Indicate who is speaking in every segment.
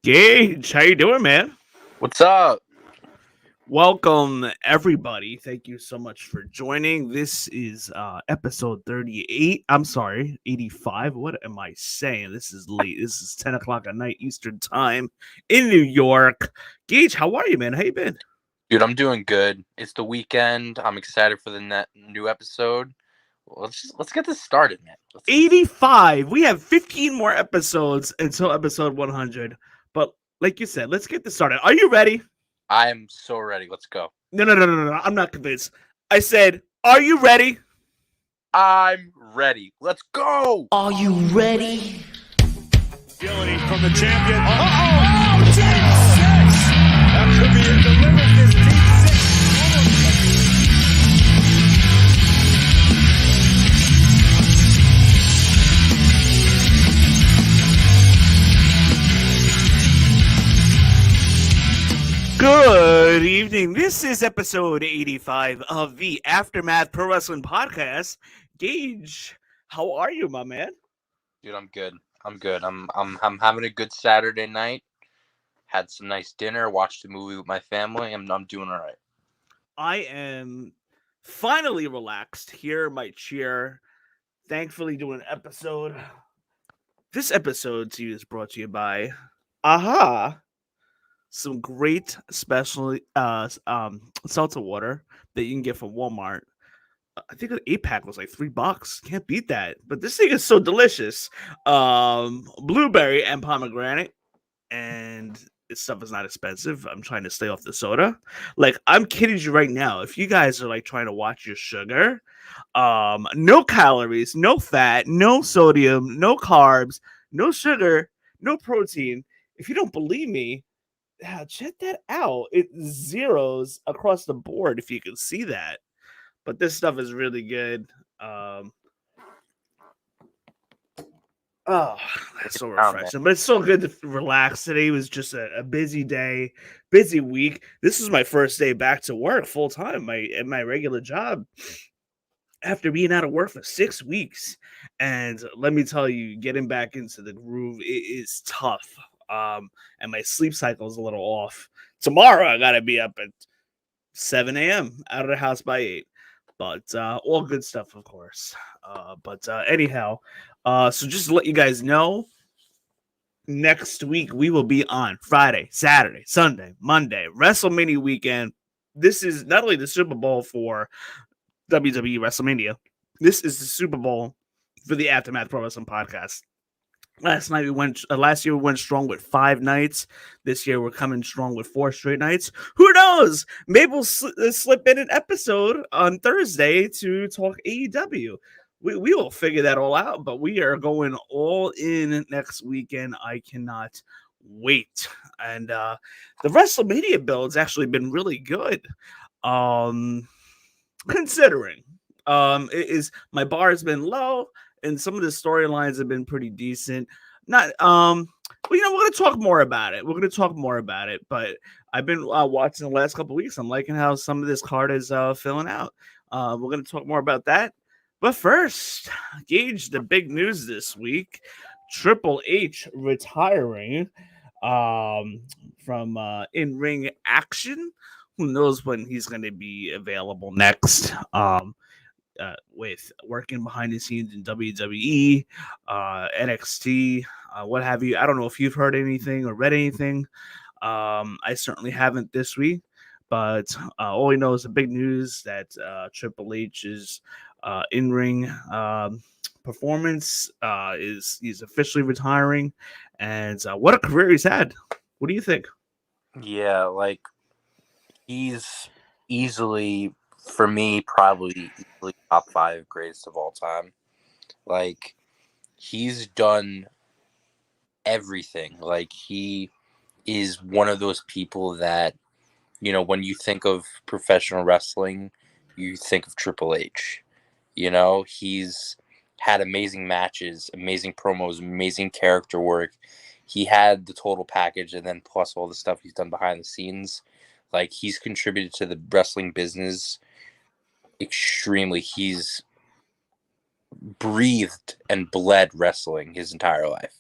Speaker 1: Gage, how you doing, man?
Speaker 2: What's up?
Speaker 1: Welcome, everybody. Thank you so much for joining. This is episode 38. I'm sorry, 85. What am I saying? This is late. This is 10 o'clock at night Eastern time in New York. Gage, how are you, man? How you been?
Speaker 2: Dude, I'm doing good. It's the weekend. I'm excited for the new episode. Let's get this started, man.
Speaker 1: 85. We have 15 more episodes until episode 100. But like you said, let's get this started. Are you ready?
Speaker 2: I am so ready. Let's go.
Speaker 1: No. I'm not convinced. I said, are you ready?
Speaker 2: I'm ready. Let's go.
Speaker 3: Are you ready?
Speaker 4: Agility from the champion. Oh, deep six. That could be it. Delivered this deep
Speaker 1: Good evening. This is episode 85 of the Aftermath Pro Wrestling Podcast. Gage, how are you, my man?
Speaker 2: Dude, I'm good. I'm having a good Saturday night. Had some nice dinner, watched a movie with my family. I'm doing all right.
Speaker 1: I am finally relaxed here in my chair. Thankfully doing an episode. This episode to you is brought to you by Aha. Some great special seltzer water that you can get from Walmart. I think an 8-pack was like $3. Can't beat that. But this thing is so delicious. Blueberry and pomegranate. And this stuff is not expensive. I'm trying to stay off the soda. Like, I'm kidding you right now. If you guys are like trying to watch your sugar, no calories, no fat, no sodium, no carbs, no sugar, no protein. If you don't believe me, check that out. It zeros across the board if you can see that. But this stuff is really good. Oh, that's so refreshing. But it's so good to relax. Today was just a busy day, busy week. This is my first day back to work full time, at my regular job. After being out of work for 6 weeks. And let me tell you, getting back into the groove, it is tough. And my sleep cycle is a little off. Tomorrow I gotta be up at 7 a.m. out of the house by 8. But all good stuff, of course. Anyhow, so just to let you guys know, next week we will be on Friday, Saturday, Sunday, Monday, Wrestlemania weekend. This is not only the Super Bowl for WWE WrestleMania, this is the Super Bowl for the Aftermath Pro Wrestling Podcast. Last year we went strong with 5 nights. This year we're coming strong with 4 straight nights. Who knows? Maybe we'll slip in an episode on Thursday to talk AEW. We will figure that all out, but we are going all in next weekend. I cannot wait. And the WrestleMania build's actually been really good. Considering my bar has been low. And some of the storylines have been pretty decent. We're going to talk more about it. But I've been watching the last couple of weeks. I'm liking how some of this card is filling out. We're going to talk more about that. But first, Gage, the big news this week: Triple H retiring from in-ring action. Who knows when he's going to be available next? With working behind the scenes in WWE, NXT, what have you. I don't know if you've heard anything or read anything. I certainly haven't this week, but all we know is the big news that Triple H's in-ring performance he's officially retiring, and what a career he's had. What do you think?
Speaker 2: Yeah, like he's easily, for me, probably top 5 greatest of all time. Like, he's done everything. Like, he is one of those people that, when you think of professional wrestling, you think of Triple H. He's had amazing matches, amazing promos, amazing character work. He had the total package, and then plus all the stuff he's done behind the scenes. Like, he's contributed to the wrestling business extremely. He's breathed and bled wrestling his entire life.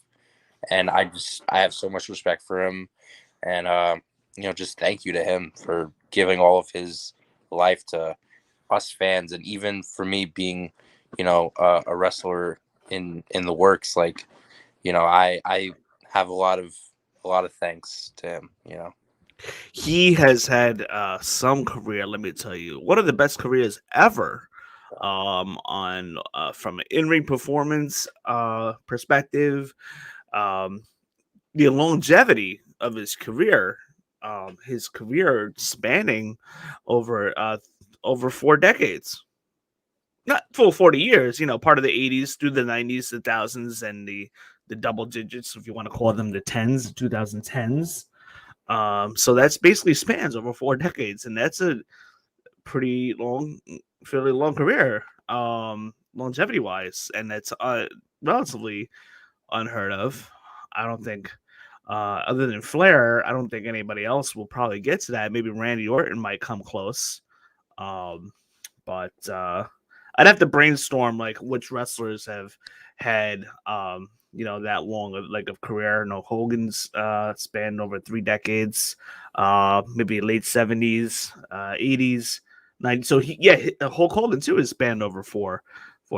Speaker 2: And I have so much respect for him, and just thank you to him for giving all of his life to us fans, and even for me being, a wrestler in the works. Like, I have a lot of thanks to him.
Speaker 1: He has had some career. Let me tell you, one of the best careers ever. On from an in-ring performance perspective, um, the longevity of his career spanning over 4 decades, not full 40 years, part of the 80s through the 90s, the thousands, and the double digits, if you want to call them the tens, 2010s. So that's basically spans over 4 decades, and that's a pretty fairly long career, longevity wise, and that's relatively unheard of. I don't think, other than Flair, I don't think anybody else will probably get to that. Maybe Randy Orton might come close, but I'd have to brainstorm like which wrestlers have had that long of career. No, Hogan's spanned over 3 decades, maybe late 70s, 80s, 90s. So Hulk Hogan too is spanned over four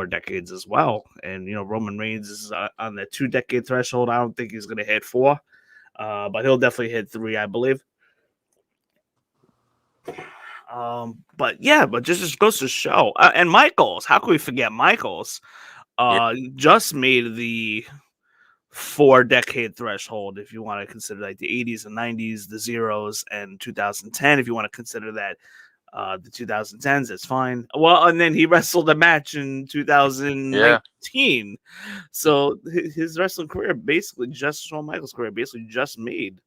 Speaker 1: decades as well. And Roman Reigns is on the 2 decade threshold. I don't think he's going to hit 4, but he'll definitely hit 3, I believe. But just goes to show. And Michaels, how can we forget Michaels? Just made the 4-decade threshold, if you want to consider like the 80s and 90s, the zeros, and 2010. If you want to consider that the 2010s, it's fine. Well, and then he wrestled a match in 2019. So his wrestling career basically Shawn Michaels' career basically just made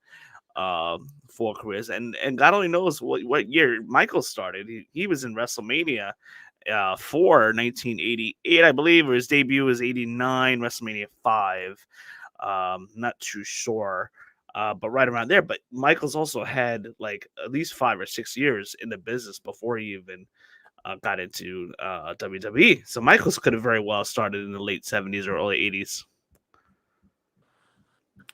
Speaker 1: 4 careers, and God only knows what year Michael started. He was in Wrestlemania for 1988, I believe, or his debut was 89, Wrestlemania 5. Not too sure, but right around there. But Michaels also had like at least 5 or 6 years in the business before he even got into WWE. So Michaels could have very well started in the late 70s or early 80s.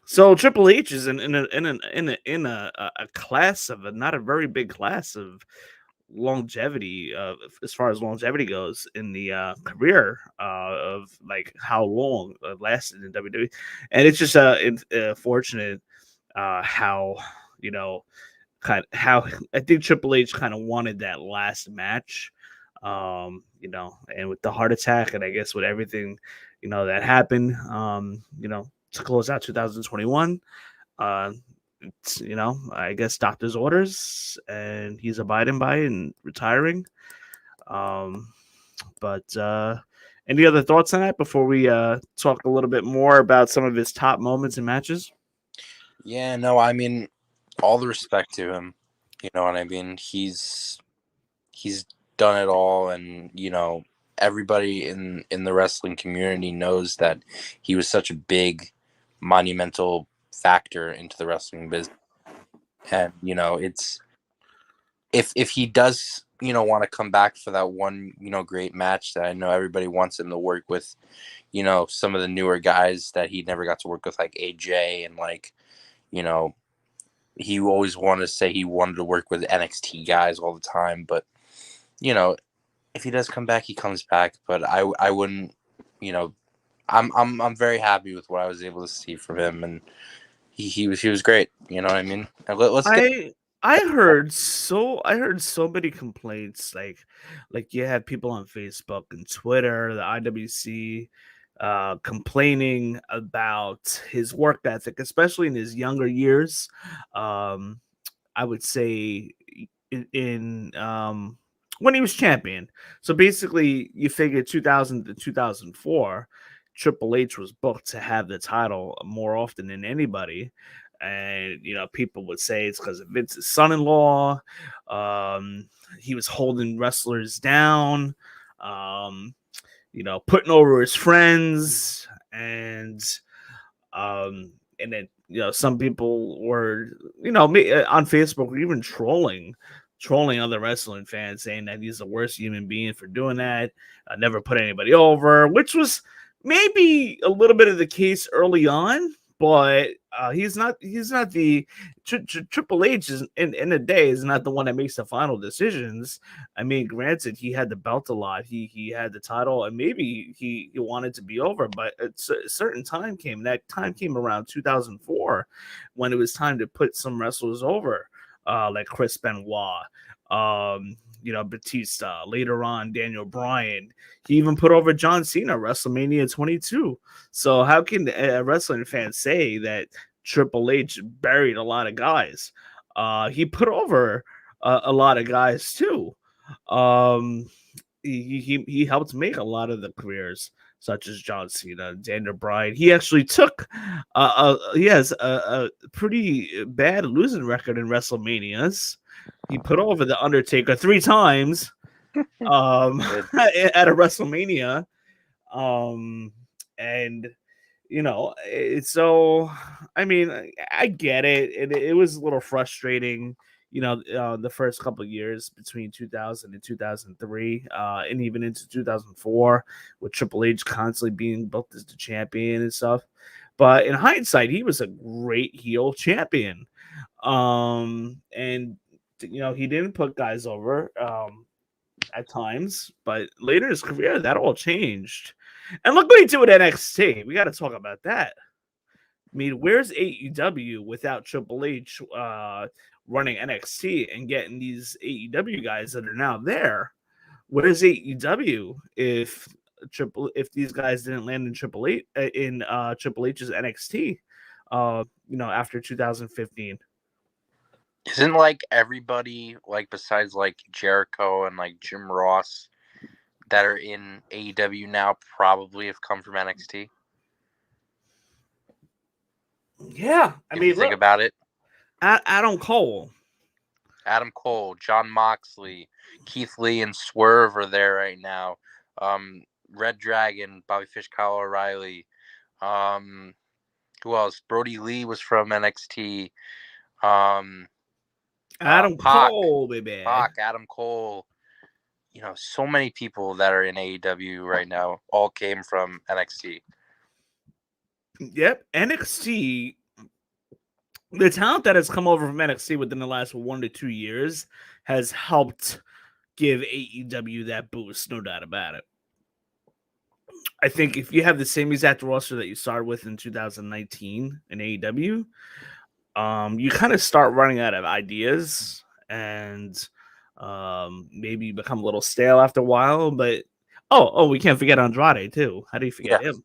Speaker 1: So Triple H is in a class of not a very big class of longevity, as far as longevity goes in the career of like how long lasted in WWE, and it's just fortunate how how I think Triple H kind of wanted that last match, and with the heart attack, and I guess with everything that happened, to close out 2021. It's, I guess doctor's orders, and he's abiding by and retiring. But any other thoughts on that before we talk a little bit more about some of his top moments and matches?
Speaker 2: Yeah, no, I mean, all the respect to him. You know what I mean? He's done it all, and everybody in the wrestling community knows that he was such a big, monumental factor into the wrestling business. And it's if he does want to come back for that one great match that I know everybody wants him to work with, some of the newer guys that he never got to work with, like AJ, and like he always wanted to say he wanted to work with NXT guys all the time. But if he does come back, he comes back. But I wouldn't, I'm very happy with what I was able to see from him, and he was great. You know what I mean?
Speaker 1: I heard so many complaints, like you had people on Facebook and Twitter, the IWC, complaining about his work ethic, especially in his younger years. I would say in when he was champion. So basically, you figure 2000 to 2004, Triple H was booked to have the title more often than anybody. And people would say it's because of Vince's son-in-law. He was holding wrestlers down, putting over his friends, and then some people were on Facebook were even trolling other wrestling fans, saying that he's the worst human being for doing that. Never put anybody over, which was maybe a little bit of the case early on. but he's not the Triple H is in the day is not the one that makes the final decisions. I mean, granted, he had the belt a lot, he had the title, and maybe he wanted to be over, but a certain time came. That time came around 2004 when it was time to put some wrestlers over, like Chris Benoit, Batista, later on Daniel Bryan. He even put over John Cena WrestleMania 22. So how can a wrestling fan say that Triple H buried a lot of guys? He put over a lot of guys too. He helped make a lot of the careers, such as John Cena, Daniel Bryan. He actually took he has a pretty bad losing record in WrestleManias. He put over the Undertaker 3 times at a WrestleMania. And so I mean, I get it. It was a little frustrating, the first couple of years between 2000 and 2003, and even into 2004, with Triple H constantly being booked as the champion and stuff. But in hindsight, he was a great heel champion. And he didn't put guys over at times, but later in his career, that all changed. And look what he did with NXT. We got to talk about that. I mean, where's AEW without Triple H running NXT and getting these AEW guys that are now there? Where's AEW if these guys didn't land in Triple H's NXT? After 2015.
Speaker 2: Isn't like everybody, like besides like Jericho and like Jim Ross that are in AEW now probably have come from NXT?
Speaker 1: Yeah,
Speaker 2: think about it.
Speaker 1: Adam Cole,
Speaker 2: John Moxley, Keith Lee, and Swerve are there right now. Red Dragon, Bobby Fish, Kyle O'Reilly. Who else? Brody Lee was from NXT.
Speaker 1: Adam Cole, baby.
Speaker 2: Adam Cole. So many people that are in AEW right now all came from NXT.
Speaker 1: Yep, NXT. The talent that has come over from NXT within the last 1 to 2 years has helped give AEW that boost, no doubt about it. I think if you have the same exact roster that you started with in 2019 in AEW, you kind of start running out of ideas, and maybe you become a little stale after a while. But we can't forget Andrade too. How do you forget him?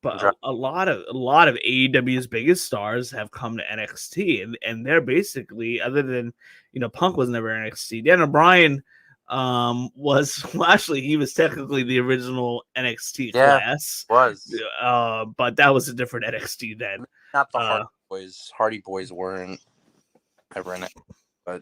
Speaker 1: But a lot of AEW's biggest stars have come to NXT, and they're basically, other than Punk was never NXT. Daniel Bryan he was technically the original NXT class. But that was a different NXT then.
Speaker 2: Not the Hardy Boys. Hardy Boys weren't ever in it, but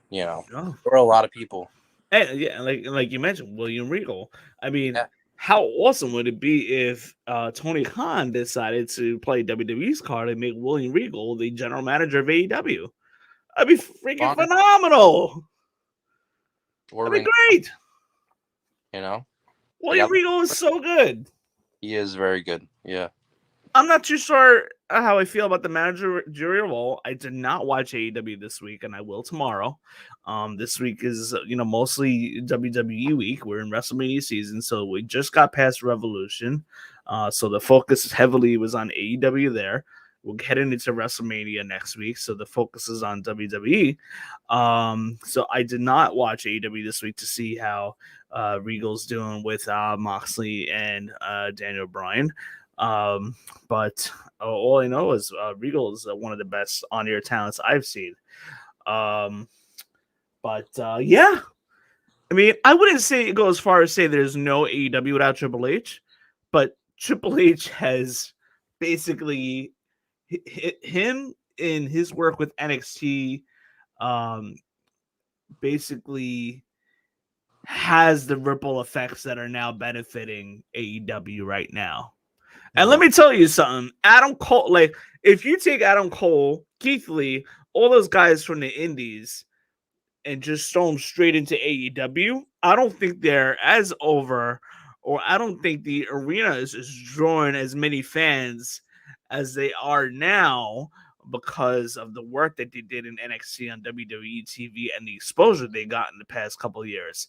Speaker 2: there were a lot of people.
Speaker 1: And like you mentioned, William Regal. I mean, how awesome would it be if Tony Khan decided to play WWE's card and make William Regal the general manager of AEW? That'd be freaking phenomenal. That'd be great. William Regal is so good.
Speaker 2: He is very good. Yeah.
Speaker 1: I'm not too sure how I feel about the managerial role. I did not watch AEW this week, and I will tomorrow. This week is, mostly WWE week. We're in WrestleMania season, so we just got past Revolution. So the focus heavily was on AEW there. We'll head into WrestleMania next week, so the focus is on WWE. So I did not watch AEW this week to see how Regal's doing with Moxley and Daniel Bryan. But all I know is Regal is one of the best on-air talents I've seen. Yeah, I mean, I wouldn't say go as far as say there's no AEW without Triple H, but Triple H has basically him in his work with NXT, basically has the ripple effects that are now benefiting AEW right now. And let me tell you something, Adam Cole, like if you take Adam Cole, Keith Lee, all those guys from the indies and just throw them straight into AEW, I don't think they're as over, or I don't think the arena is drawing as many fans as they are now because of the work that they did in NXT on WWE TV and the exposure they got in the past couple of years.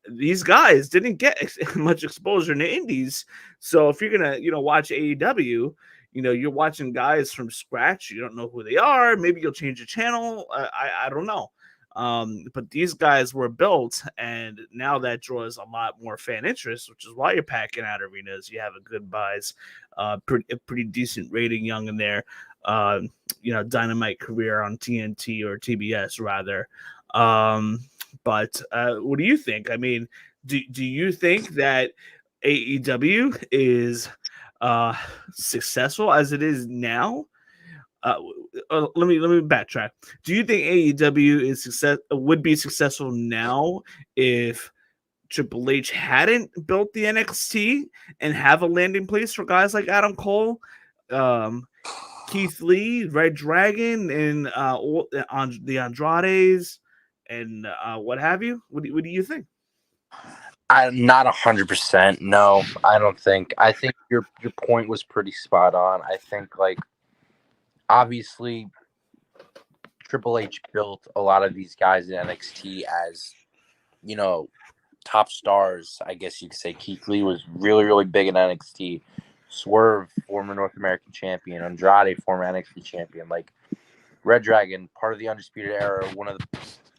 Speaker 1: These guys didn't get much exposure in the indies. So if you're going to, watch AEW, you're watching guys from scratch. You don't know who they are. Maybe you'll change the channel. I don't know. But these guys were built, and now that draws a lot more fan interest, which is why you're packing out arenas. You have a good buys, a pretty decent rating, young in there. Dynamite career on TNT or TBS rather. But what do you think? I mean, do you think that AEW is successful as it is now? Let me backtrack. Do you think AEW would be successful now if Triple H hadn't built the NXT and have a landing place for guys like Adam Cole, Keith Lee, Red Dragon, and on the Andrades, and what have you? What do you think?
Speaker 2: I'm not 100%. No, I don't think. I think your point was pretty spot on. I think obviously Triple H built a lot of these guys in NXT as top stars. I guess you could say Keith Lee was really, really big in NXT. Swerve, former North American champion. Andrade, former NXT champion. Red Dragon, part of the Undisputed Era, one of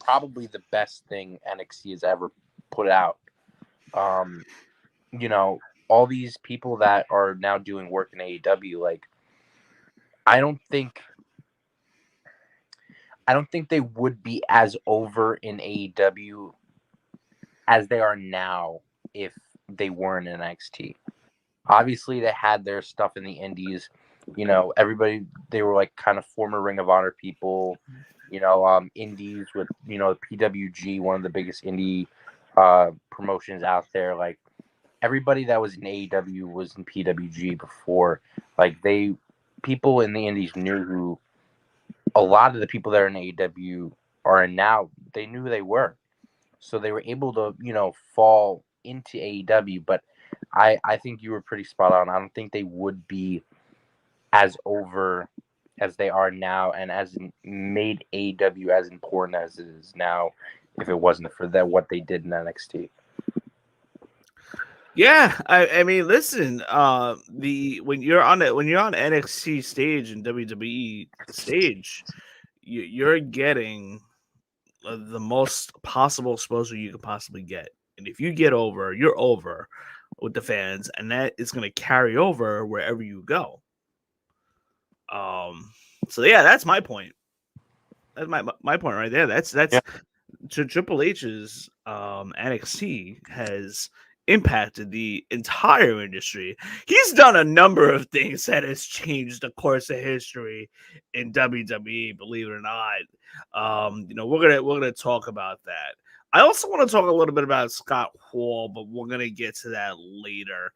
Speaker 2: probably the best thing NXT has ever put out. All these people that are now doing work in AEW, I don't think they would be as over in AEW as they are now if they weren't in NXT. Obviously, they had their stuff in the indies. Everybody, they were kind of former Ring of Honor people, indies with, PWG, one of the biggest indie promotions out there. Everybody that was in AEW was in PWG before. People in the indies knew who a lot of the people that are in AEW are in now. They knew who they were. So they were able to, fall into AEW. But I think you were pretty spot on. I don't think they would be as over as they are now and as made AEW as important as it is now if it wasn't for what they did in NXT.
Speaker 1: Yeah, I mean, listen, when you're on NXT stage and WWE stage, you're getting the most possible exposure you could possibly get, and if you get over, you're over with the fans, and that is going to carry over wherever you go. So yeah, that's my point. That's my point right there. That's
Speaker 2: Yeah.
Speaker 1: Triple H's NXT has impacted the entire industry. He's done a number of things that has changed the course of history in WWE, believe it or not. We're gonna talk about that. I also want to talk a little bit about Scott Hall, but we're gonna get to that later.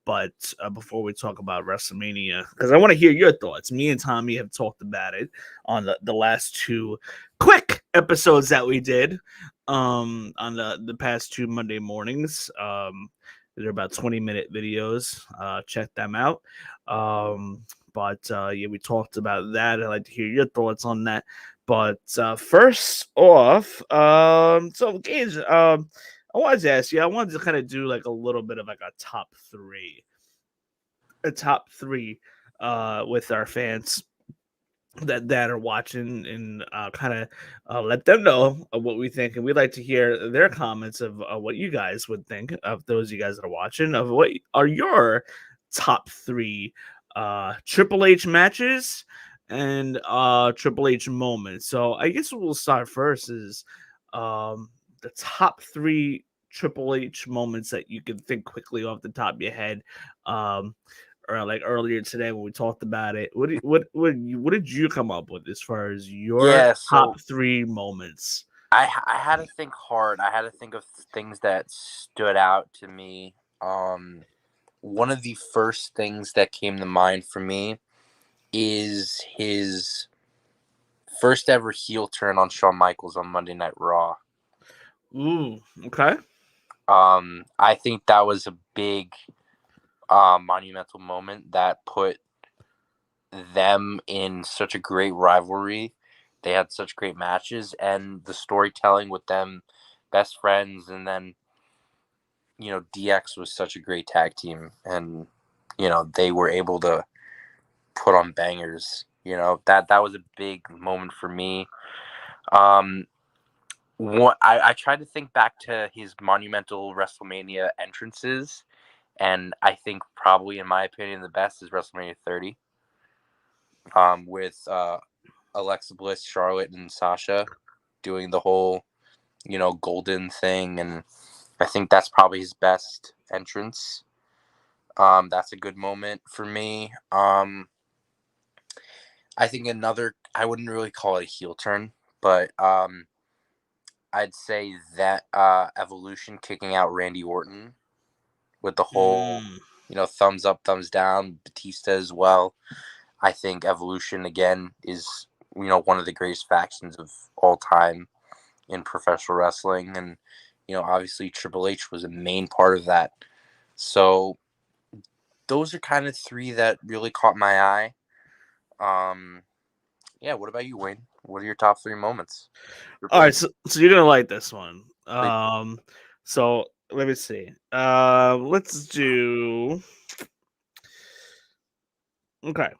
Speaker 1: But before we talk about WrestleMania, because I want to hear your thoughts. Me and Tommy have talked about it on the last two quick episodes that we did on the past two Monday mornings. They're about 20-minute videos. Check them out. But we talked about that. I'd like to hear your thoughts on that. But first off, so Gage, I wanted to ask you. I wanted to kind of do a little bit of a top three, with our fans that are watching, and kind of let them know what we think, and we'd like to hear their comments of what you guys would think of those you guys that are watching, of what are your top three Triple H matches and Triple H moments. So I guess we'll start first is the top three Triple H moments that you can think quickly off the top of your head. Or earlier today when we talked about it, what did you come up with as far as your top three moments?
Speaker 2: I had to think hard. I had to think of things that stood out to me. One of the first things that came to mind for me is his first ever heel turn on Shawn Michaels on Monday Night Raw.
Speaker 1: Ooh, okay.
Speaker 2: I think that was a big monumental moment that put them in such a great rivalry. They had such great matches, and the storytelling with them, best friends, and then DX was such a great tag team, and they were able to put on bangers. That was a big moment for me. I tried to think back to his monumental WrestleMania entrances, and I think probably, in my opinion, the best is WrestleMania 30. With Alexa Bliss, Charlotte, and Sasha doing the whole, golden thing, and I think that's probably his best entrance. That's a good moment for me. I think I wouldn't really call it a heel turn, but I'd say that Evolution kicking out Randy Orton with the whole, thumbs up, thumbs down, Batista as well. I think Evolution, again, is, one of the greatest factions of all time in professional wrestling. And, obviously Triple H was a main part of that. So those are kind of three that really caught my eye. Yeah, what about you, Wayne? What are your top three moments?
Speaker 1: All right, so you're going to like this one. So let me see. Let's do... Okay.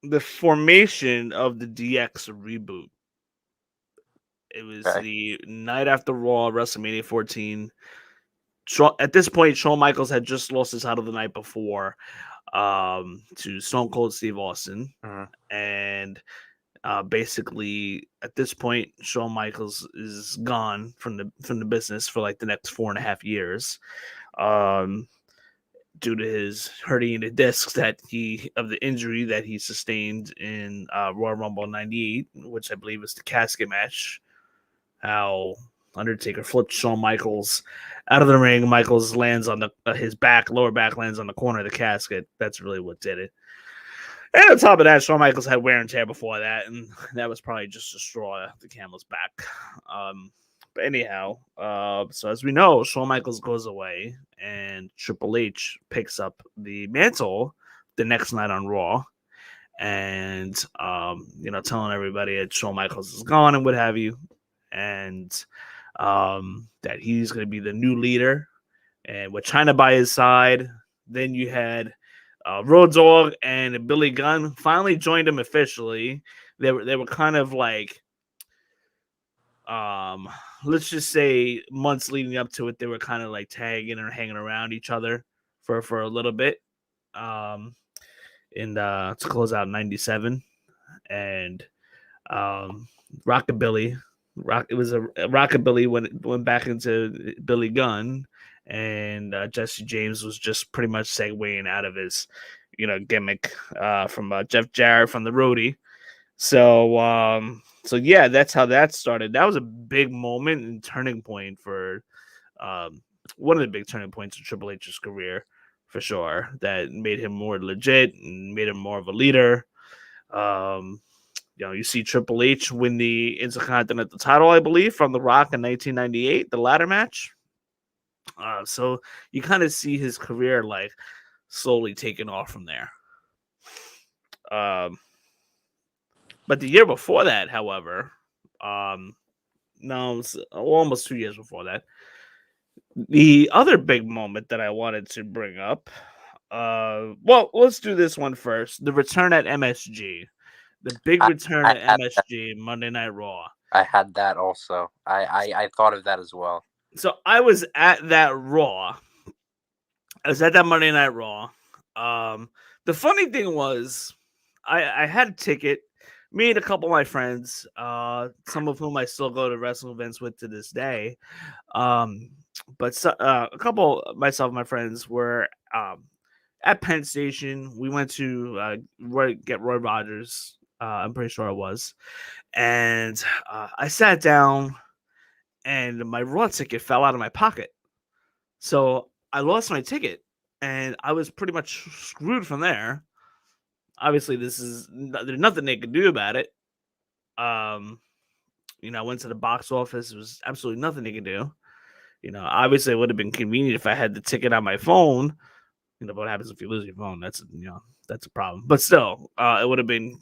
Speaker 1: The formation of the DX Reboot. It was the night after Raw, WrestleMania 14. At this point, Shawn Michaels had just lost his title the night before to Stone Cold Steve Austin. And basically, at this point, Shawn Michaels is gone from the business for like the next 4.5 years. Due to his herniated discs of the injury that he sustained in Royal Rumble 98, which I believe was the casket match. How Undertaker flipped Shawn Michaels out of the ring. Michaels lands on his lower back lands on the corner of the casket. That's really what did it. And on top of that, Shawn Michaels had wear and tear before that, and that was probably just a straw the camel's back. But anyhow, so as we know, Shawn Michaels goes away, and Triple H picks up the mantle the next night on Raw, and telling everybody that Shawn Michaels is gone and what have you, and that he's going to be the new leader, and with China by his side. Then you had Road Dogg and Billy Gunn finally joined him officially. They were kind of like, let's just say months leading up to it, they were kind of like tagging or hanging around each other for a little bit. To close out 97, and Rockabilly. It was a Rockabilly when it went back into Billy Gunn, and Jesse James was just pretty much segueing out of his, gimmick from Jeff Jarrett from the Roadie. So yeah, that's how that started. That was a big moment and turning point for one of the big turning points in Triple H's career, for sure. That made him more legit and made him more of a leader. You see Triple H win the Intercontinental title, I believe, from The Rock in 1998, the ladder match. So you kind of see his career like slowly taking off from there. But the year before that, however, it was almost 2 years before that, the other big moment that I wanted to bring up, let's do this one first. The return at MSG. The big return at MSG, Monday Night Raw.
Speaker 2: I had that also. I thought of that as well.
Speaker 1: So I was at that Raw. I was at that Monday Night Raw. The funny thing was, I had a ticket. Me and a couple of my friends, some of whom I still go to wrestling events with to this day. But a couple, myself and my friends, were at Penn Station. We went to get Roy Rogers. I'm pretty sure it was. And I sat down, and my Raw ticket fell out of my pocket. So I lost my ticket, and I was pretty much screwed from there. Obviously, there's nothing they could do about it. I went to the box office. There was absolutely nothing they could do. Obviously, it would have been convenient if I had the ticket on my phone. But what happens if you lose your phone? That's that's a problem. But still, it would have been,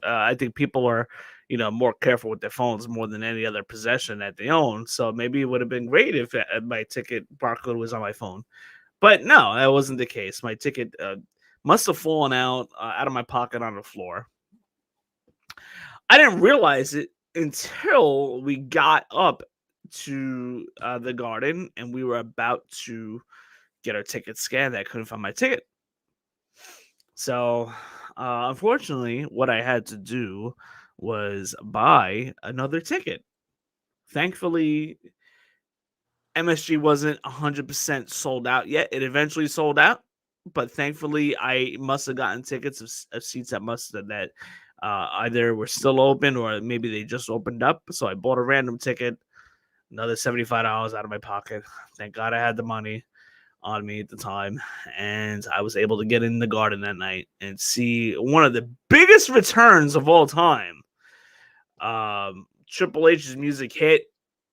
Speaker 1: I think people are, more careful with their phones more than any other possession that they own. So maybe it would have been great if my ticket barcode was on my phone. But no, that wasn't the case. My ticket must have fallen out of my pocket on the floor. I didn't realize it until we got up to the garden and we were about to get our ticket scanned. I couldn't find my ticket. So, unfortunately, what I had to do was buy another ticket. Thankfully, MSG wasn't 100% sold out yet. It eventually sold out, but thankfully, I must have gotten tickets of seats that either were still open or maybe they just opened up. So I bought a random ticket, another $75 out of my pocket. Thank God I had the money on me at the time, and I was able to get in the garden that night and see one of the biggest returns of all time. Triple H's music hit.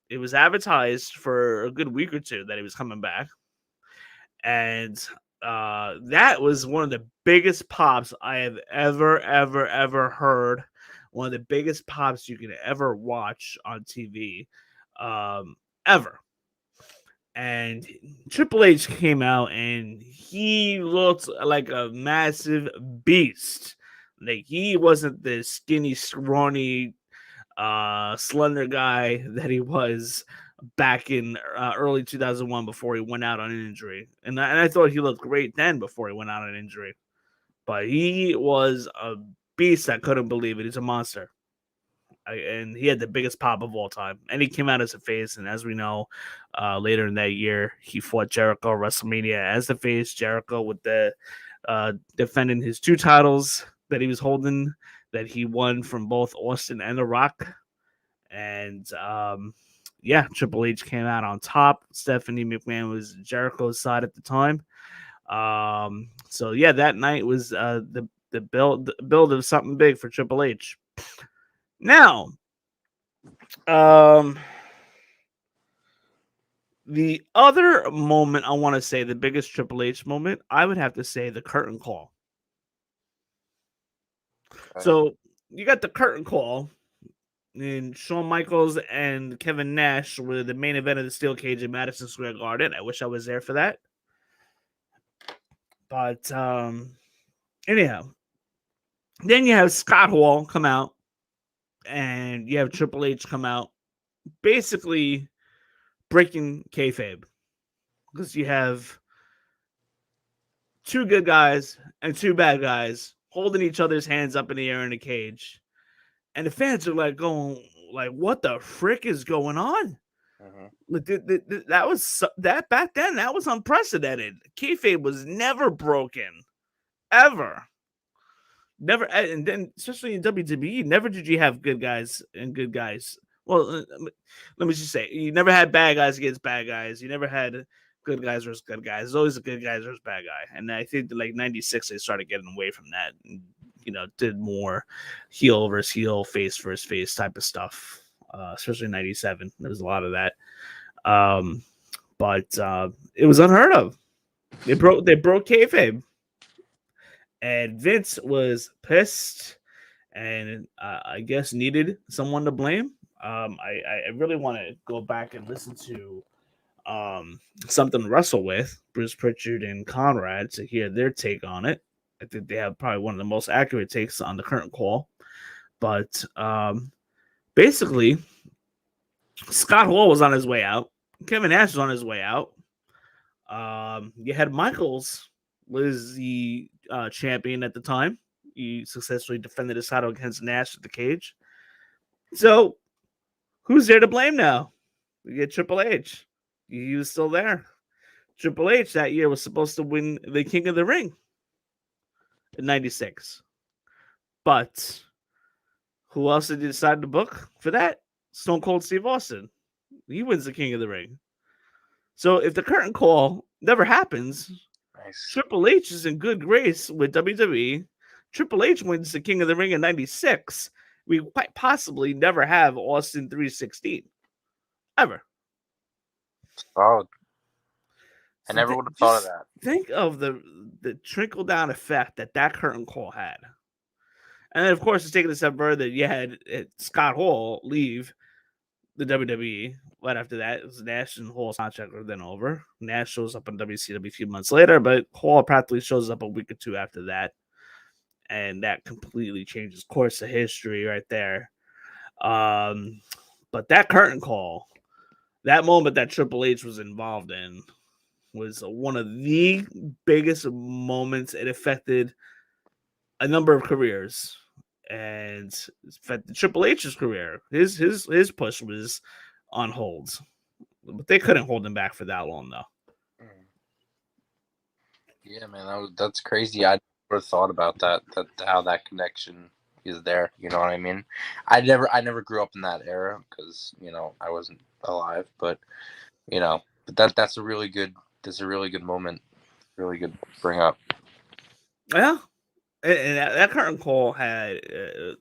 Speaker 1: It was advertised for a good week or two that he was coming back, and that was one of the biggest pops I have ever heard. One of the biggest pops you can ever watch on TV, ever. And Triple H came out and he looked like a massive beast. Like, he wasn't the skinny, scrawny, slender guy that he was back in early 2001 before he went out on an injury. And I thought he looked great then before he went out on an injury. But he was a beast. I couldn't believe it. He's a monster. And he had the biggest pop of all time. And he came out as a face. And as we know, later in that year, he fought Jericho WrestleMania as the face. Jericho with the defending his 2 titles that he was holding, that he won from both Austin and The Rock. And Triple H came out on top. Stephanie McMahon was Jericho's side at the time. That night was the build of something big for Triple H. Now, the other moment I want to say, the biggest Triple H moment, I would have to say the curtain call. Okay. So you got the curtain call, and Shawn Michaels and Kevin Nash were the main event of the Steel Cage in Madison Square Garden. I wish I was there for that. But anyhow, then you have Scott Hall come out. And you have Triple H come out, basically breaking kayfabe, because you have 2 good guys and 2 bad guys holding each other's hands up in the air in a cage, and the fans are like going, like, "What the frick is going on?" That was that back then. That was unprecedented. Kayfabe was never broken, ever. Never, and then especially in WWE, never did you have good guys and good guys. Well, let me just say, you never had bad guys against bad guys. You never had good guys versus good guys. There's always a good guys versus bad guy. And I think like 96, they started getting away from that. And, did more heel versus heel, face versus face type of stuff. Especially in 97, there was a lot of that. But it was unheard of. They broke kayfabe. And Vince was pissed and I guess needed someone to blame. I really want to go back and listen to Something to Wrestle With, Bruce Pritchard and Conrad, to hear their take on it. I think they have probably one of the most accurate takes on the current call. But basically, Scott Hall was on his way out. Kevin Nash was on his way out. You had Michaels was the champion at the time. He successfully defended his title against Nash at the cage. So, who's there to blame now? We get Triple H. He was still there. Triple H that year was supposed to win the King of the Ring in 96. But who else did he decide to book for that? Stone Cold Steve Austin. He wins the King of the Ring. So if the curtain call never happens, nice. Triple H is in good grace with WWE. Triple H wins the King of the Ring in 96. We quite possibly never have Austin 316. Ever.
Speaker 2: Oh. I never would have thought of that.
Speaker 1: Think of the trickle down effect that curtain call had. And then, of course, it's taking a step further. You had Scott Hall leave the WWE. Right after that, it was Nash and Hall's contract were then over. Nash shows up on WCW a few months later, but Hall practically shows up a week or two after that. And that completely changes course of history right there. But that curtain call, that moment that Triple H was involved in, was one of the biggest moments. It affected a number of careers, and it affected Triple H's career. His push was on hold, but they couldn't hold him back for that long, though.
Speaker 2: Yeah, man, that's crazy. I never thought about that how that connection is there. You know what I mean? I never grew up in that era because I wasn't alive. But but that's a really good moment. Really good bring up.
Speaker 1: Yeah, and that curtain call had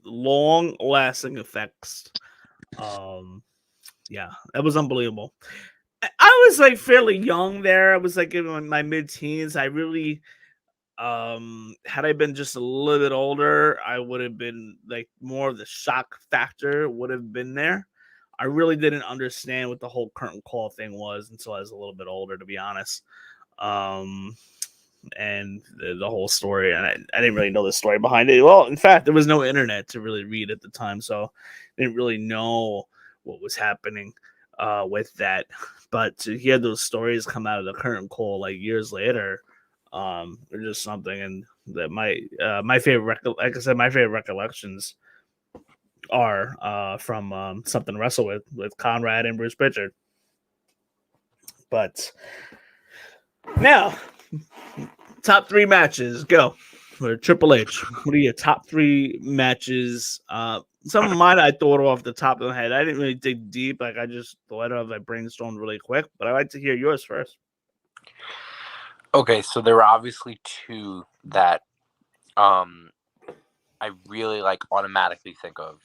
Speaker 1: long lasting effects. Yeah, that was unbelievable. I was like fairly young there. I was like in my mid-teens. I really, had I been just a little bit older, I would have been like more of the shock factor would have been there. I really didn't understand what the whole curtain call thing was until I was a little bit older, to be honest. And the whole story, and I didn't really know the story behind it. Well, in fact, there was no internet to really read at the time, so I didn't really know what was happening with that. But to hear those stories come out of the curtain call like years later, they're just something. And that my favorite, like I said, my favorite recollections are from Something to Wrestle with Conrad and Bruce Pritchard. But now, top 3 matches, go for Triple H. What are your top 3 matches? Some of mine I thought off the top of my head. I didn't really dig deep. Like I just thought of, I brainstormed really quick. But I'd like to hear yours first.
Speaker 2: Okay, so there were obviously 2 that I really automatically think of.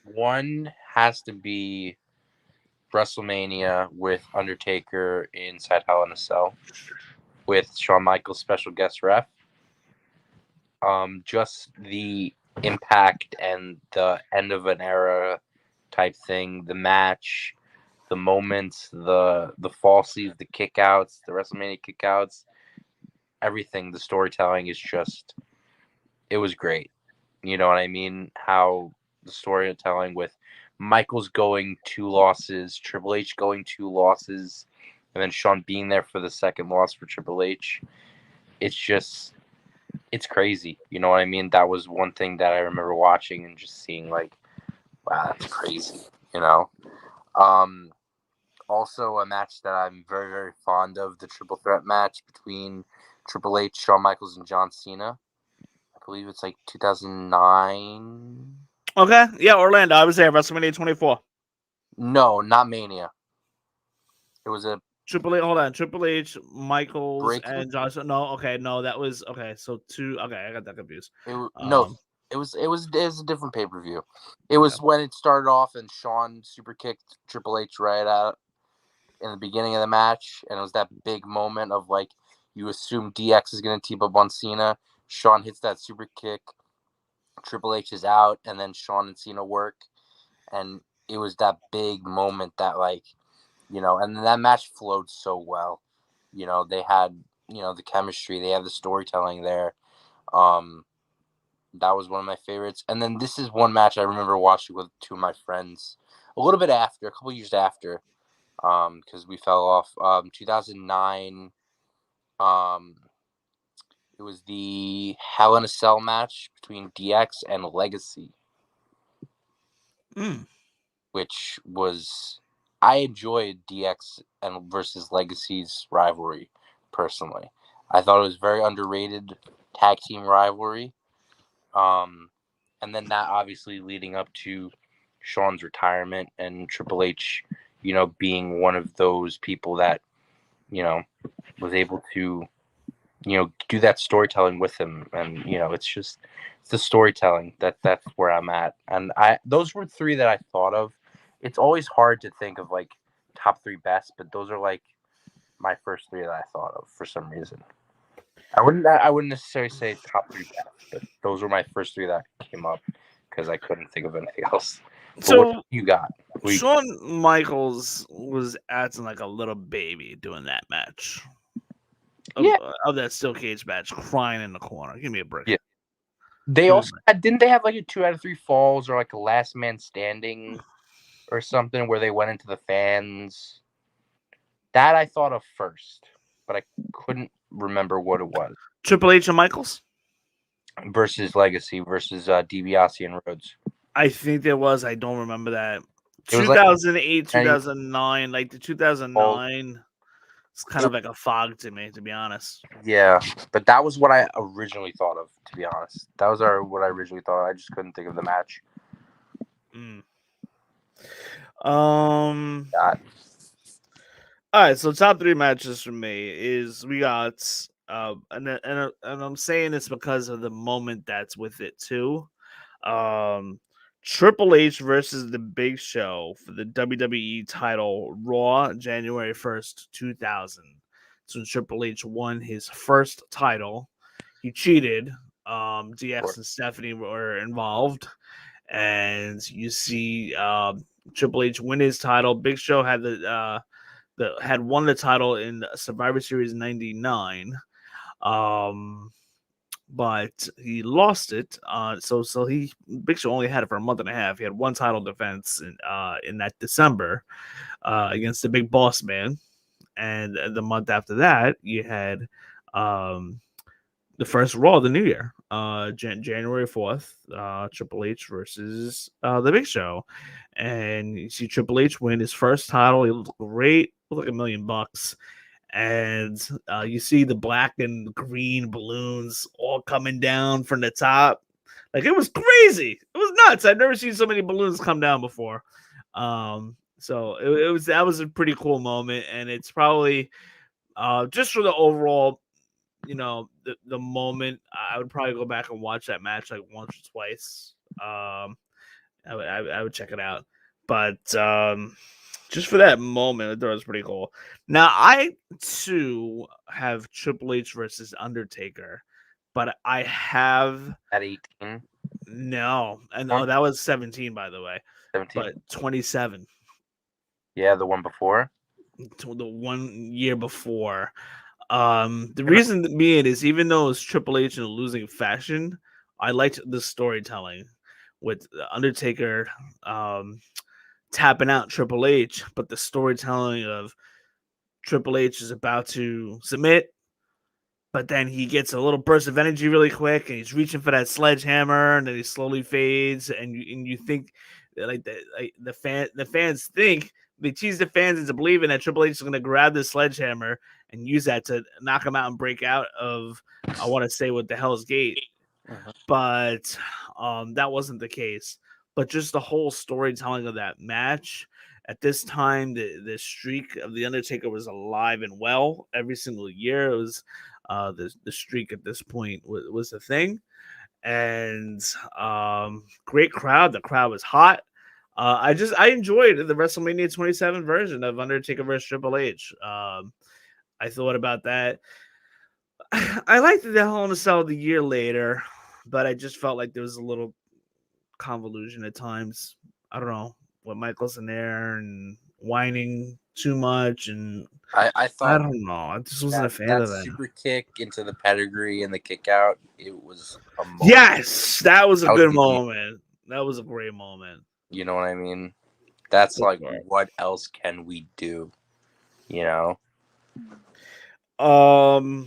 Speaker 2: One has to be WrestleMania with Undertaker inside Hell in a Cell with Shawn Michaels special guest ref. Just the impact and the end of an era type thing, the match, the moments, the falsies, the kickouts, the WrestleMania kickouts, everything, the storytelling is just, it was great. You know what I mean? How the storytelling with Michaels going 2 losses, Triple H going 2 losses, and then Shawn being there for the second loss for Triple H. It's crazy. You know what I mean? That was one thing that I remember watching and just seeing wow, that's crazy. Also a match that I'm very, very fond of, the triple threat match between Triple H, Shawn Michaels, and John Cena. I believe it's 2009.
Speaker 1: Okay, yeah, Orlando. I was there, WrestleMania 24.
Speaker 2: No, not Mania. It was a
Speaker 1: Triple H. Hold on, Triple H, Michaels,
Speaker 2: Breaking?
Speaker 1: and Johnson. No, okay, no, that was okay. So 2. Okay, I got that confused.
Speaker 2: It was a different pay-per-view. It was when it started off and Shawn super kicked Triple H right out in the beginning of the match, and it was that big moment of you assume DX is going to team up on Cena. Shawn hits that super kick, Triple H is out, and then Shawn and Cena work, and it was that big moment that and that match flowed so well. They had the chemistry, they had the storytelling there. That was one of my favorites. And then this is one match I remember watching with 2 of my friends a little bit after, a couple years after, because we fell off. 2009, it was the Hell in a Cell match between DX and Legacy, which was, I enjoyed DX and versus Legacy's rivalry personally. I thought it was very underrated tag team rivalry. And then that obviously leading up to Shawn's retirement and Triple H, being one of those people that, was able to, do that storytelling with him. And, it's the storytelling that's where I'm at. And those were 3 that I thought of. It's always hard to think of top 3 best, but those are like my first 3 that I thought of for some reason. I wouldn't necessarily say top 3 best, but those were my first 3 that came up because I couldn't think of anything else. But
Speaker 1: So
Speaker 2: what you got?
Speaker 1: Shawn Michaels was acting like a little baby doing that match. Of that steel cage match, crying in the corner. Give me a break.
Speaker 2: Yeah. They also didn't they have like a 2 out of 3 falls or like a last man standing or something where they went into the fans? That I thought of first, but I couldn't remember what it was.
Speaker 1: Triple H and Michaels
Speaker 2: versus Legacy versus DiBiase and Rhodes.
Speaker 1: I think there was. I don't remember that.
Speaker 2: It was
Speaker 1: 2008, 2009, like the 2009. It's kind of like a fog to me, to be honest.
Speaker 2: Yeah, but that was what I originally thought of, to be honest. That was what I originally thought. I just couldn't think of the match.
Speaker 1: All right, so top 3 matches for me is we got and I'm saying this because of the moment that's with it too. Triple H versus the Big Show for the WWE title Raw January 1st, 2000. So Triple H won his first title. He cheated. DX and Stephanie were involved. And you see Triple H win his title. Big Show had had won the title in Survivor Series 99. But he lost it. So Big Show only had it for a month and a half. He had one title defense in that December against the Big Boss Man, and the month after that, you had the first Raw of the new year, January 4th, Triple H versus the Big Show, and you see Triple H win his first title. He looked great, looked like $1 million. And you see the black and green balloons all coming down from the top. Like, it was crazy. It was nuts. I've never seen so many balloons come down before. So that was a pretty cool moment. And it's probably just for the overall, the moment, I would probably go back and watch that match like once or twice. I would check it out. But just for that moment, I thought it was pretty cool. Now, I, too, have Triple H versus Undertaker, but I have...
Speaker 2: At 18?
Speaker 1: No. And that was 17, by the way.
Speaker 2: 17?
Speaker 1: But 27.
Speaker 2: Yeah, the one before?
Speaker 1: The 1 year before. The reason being is, even though it's Triple H in a losing fashion, I liked the storytelling with Undertaker tapping out Triple H, but the storytelling of Triple H is about to submit, but then he gets a little burst of energy really quick, and he's reaching for that sledgehammer, and then he slowly fades, and you think the fans think, they tease the fans into believing that Triple H is going to grab this sledgehammer and use that to knock him out and break out of, I want to say, what the Hell's Gate, but that wasn't the case. But just the whole storytelling of that match. At this time, the streak of The Undertaker was alive and well every single year. It was the streak at this point was a thing. And great crowd. The crowd was hot. I enjoyed the WrestleMania 27 version of Undertaker versus Triple H. I thought about that. I liked the Hell in a Cell the year later, but I just felt like there was a little convolution at times. I don't know what Michael's in there and whining too much, and
Speaker 2: I thought,
Speaker 1: I don't know. I just wasn't a fan of that.
Speaker 2: Super kick into the pedigree and the kick out. It was a moment.
Speaker 1: Yes, that was a good moment. That was a great moment.
Speaker 2: You know what I mean? That's like, what else can we do?
Speaker 1: Oh,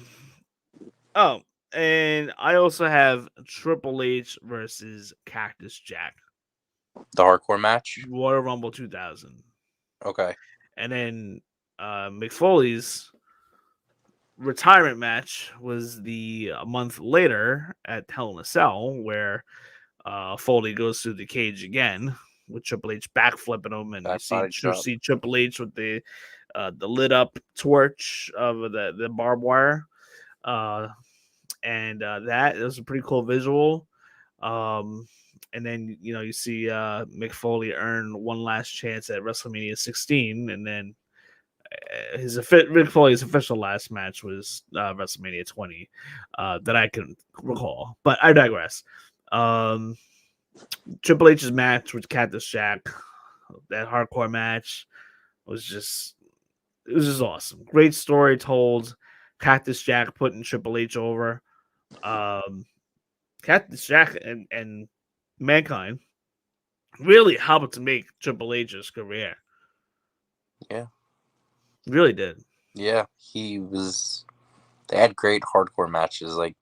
Speaker 1: and I also have Triple H versus Cactus Jack.
Speaker 2: The hardcore match?
Speaker 1: Royal Rumble 2000.
Speaker 2: Okay.
Speaker 1: And then Mick Foley's retirement match was a month later at Hell in a Cell, where Foley goes through the cage again with Triple H backflipping him, and you see Triple H with the lit up torch of the barbed wire. And that was a pretty cool visual. And then, you see Mick Foley earn one last chance at WrestleMania 16, and then Rick Foley's official last match was WrestleMania 20 that I can recall. But I digress. Triple H's match with Cactus Jack, that hardcore match was just awesome. Great story told. Cactus Jack putting Triple H over. Cactus Jack and Mankind really helped to make Triple H's career.
Speaker 2: Yeah.
Speaker 1: Really did.
Speaker 2: Yeah, they had great hardcore matches. Like,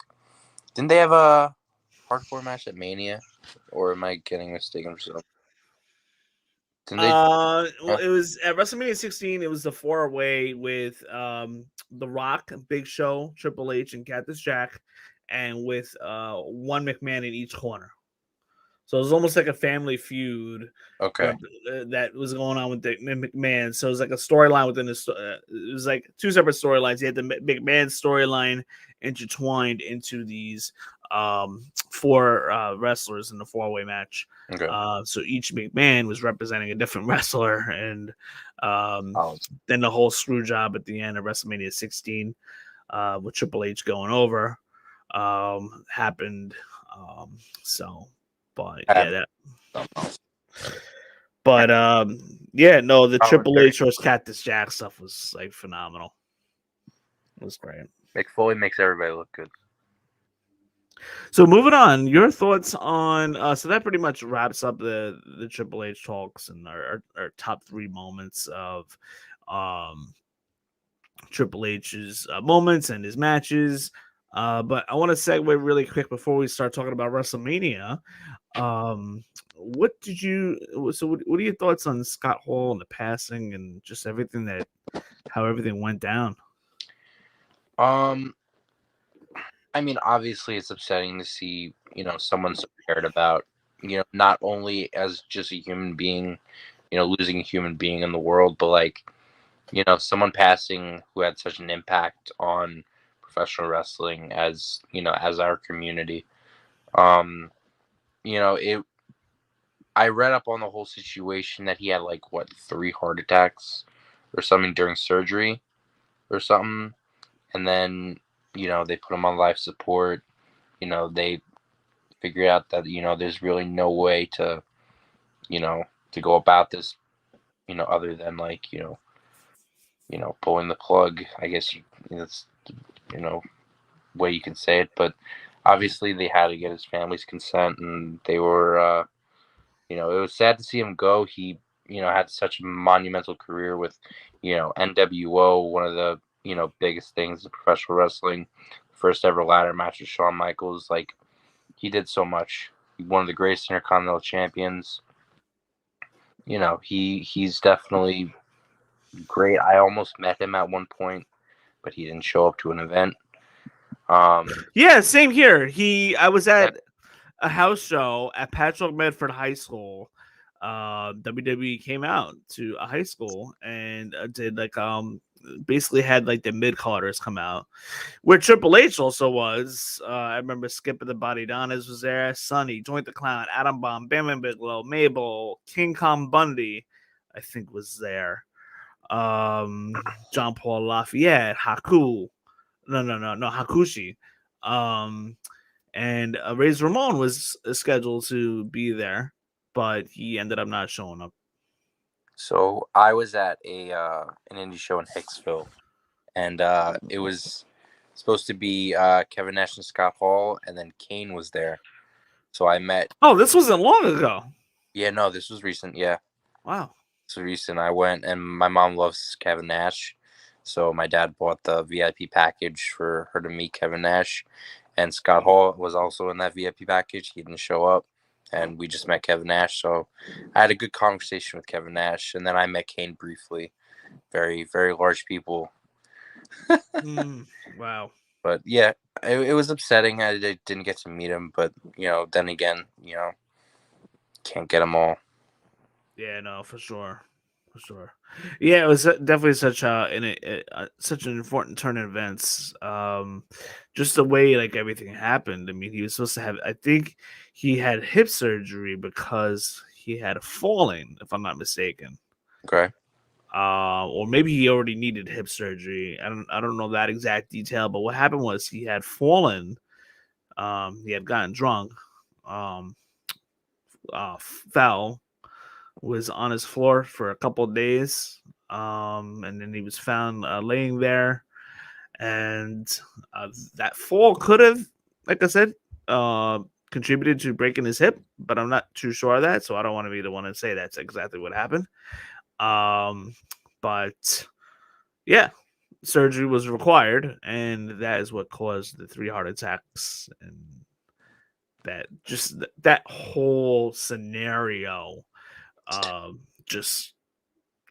Speaker 2: didn't they have a hardcore match at Mania? Or am I getting mistaken for something?
Speaker 1: Well, it was at WrestleMania 16. It was the 4-way with The Rock, Big Show, Triple H, and Cactus Jack, and with one McMahon in each corner. So it was almost like a family feud.
Speaker 2: Okay.
Speaker 1: That was going on with the McMahon. So it was like a storyline within it was like two separate storylines. You had the McMahon storyline intertwined into these 4 wrestlers in the 4-way match.
Speaker 2: Okay.
Speaker 1: So each McMahon was representing a different wrestler, and then the whole screw job at the end of WrestleMania 16 with Triple H going over happened. But yeah, the Triple H versus Cactus Jack stuff was like phenomenal. It was great.
Speaker 2: Mick Foley makes everybody look good.
Speaker 1: So moving on, your thoughts on so that pretty much wraps up the Triple H talks and our top 3 moments of Triple H's moments and his matches. But I want to segue really quick before we start talking about WrestleMania. What are your thoughts on Scott Hall and the passing and just how everything went down?
Speaker 2: I mean, obviously it's upsetting to see, someone so cared about, not only as just a human being, losing a human being in the world, but like, someone passing who had such an impact on professional wrestling as our community. I read up on the whole situation that he had 3 heart attacks or something during surgery or something. And then, they put him on life support. They figured out that, there's really no way to go about this, other than pulling the plug. I guess that's, way you can say it. But obviously they had to get his family's consent, and they were, it was sad to see him go. He, had such a monumental career with, NWO, one of the, biggest things in professional wrestling. First ever ladder match with Shawn Michaels. He did so much. One of the greatest Intercontinental champions. He's definitely great. I almost met him at one point, but he didn't show up to an event.
Speaker 1: Yeah, same here. I was at a house show at Patrick Medford High School. WWE came out to a high school and did basically had the mid-carders come out, where Triple H also was. I remember Skip of the Body Donnas was there, Sonny, Joint the Clown, Adam Bomb, Bam Bam Bigelow, Mabel, King Kong Bundy, I think was there. John Paul Lafayette, Hakushi. And Razor Ramon was scheduled to be there, but he ended up not showing up.
Speaker 2: So I was at an indie show in Hicksville, and it was supposed to be Kevin Nash and Scott Hall, and then Kane was there. So I met.
Speaker 1: Oh, this wasn't long ago.
Speaker 2: Yeah, no, this was recent. Yeah.
Speaker 1: Wow.
Speaker 2: This was recent. I went, and my mom loves Kevin Nash, so my dad bought the VIP package for her to meet Kevin Nash, and Scott Hall was also in that VIP package. He didn't show up. And we just met Kevin Nash. So I had a good conversation with Kevin Nash. And then I met Kane briefly. Very, very large people.
Speaker 1: Wow.
Speaker 2: But yeah, it was upsetting. I didn't get to meet him. But, then again, can't get them all.
Speaker 1: Yeah, no, for sure. For sure. Yeah, it was definitely such such an important turn in events. Just the way everything happened. I mean, he was supposed to have. I think he had hip surgery because he had fallen, if I'm not mistaken.
Speaker 2: Okay.
Speaker 1: or maybe he already needed hip surgery. I don't know that exact detail, but what happened was he had fallen. He had gotten drunk, fell, was on his floor for a couple of days, and then he was found laying there. And that fall could have, like I said, contributed to breaking his hip, but I'm not too sure of that, so I don't want to be the one to say that's exactly what happened. But yeah, surgery was required, and that is what caused the 3 heart attacks, and that whole scenario, just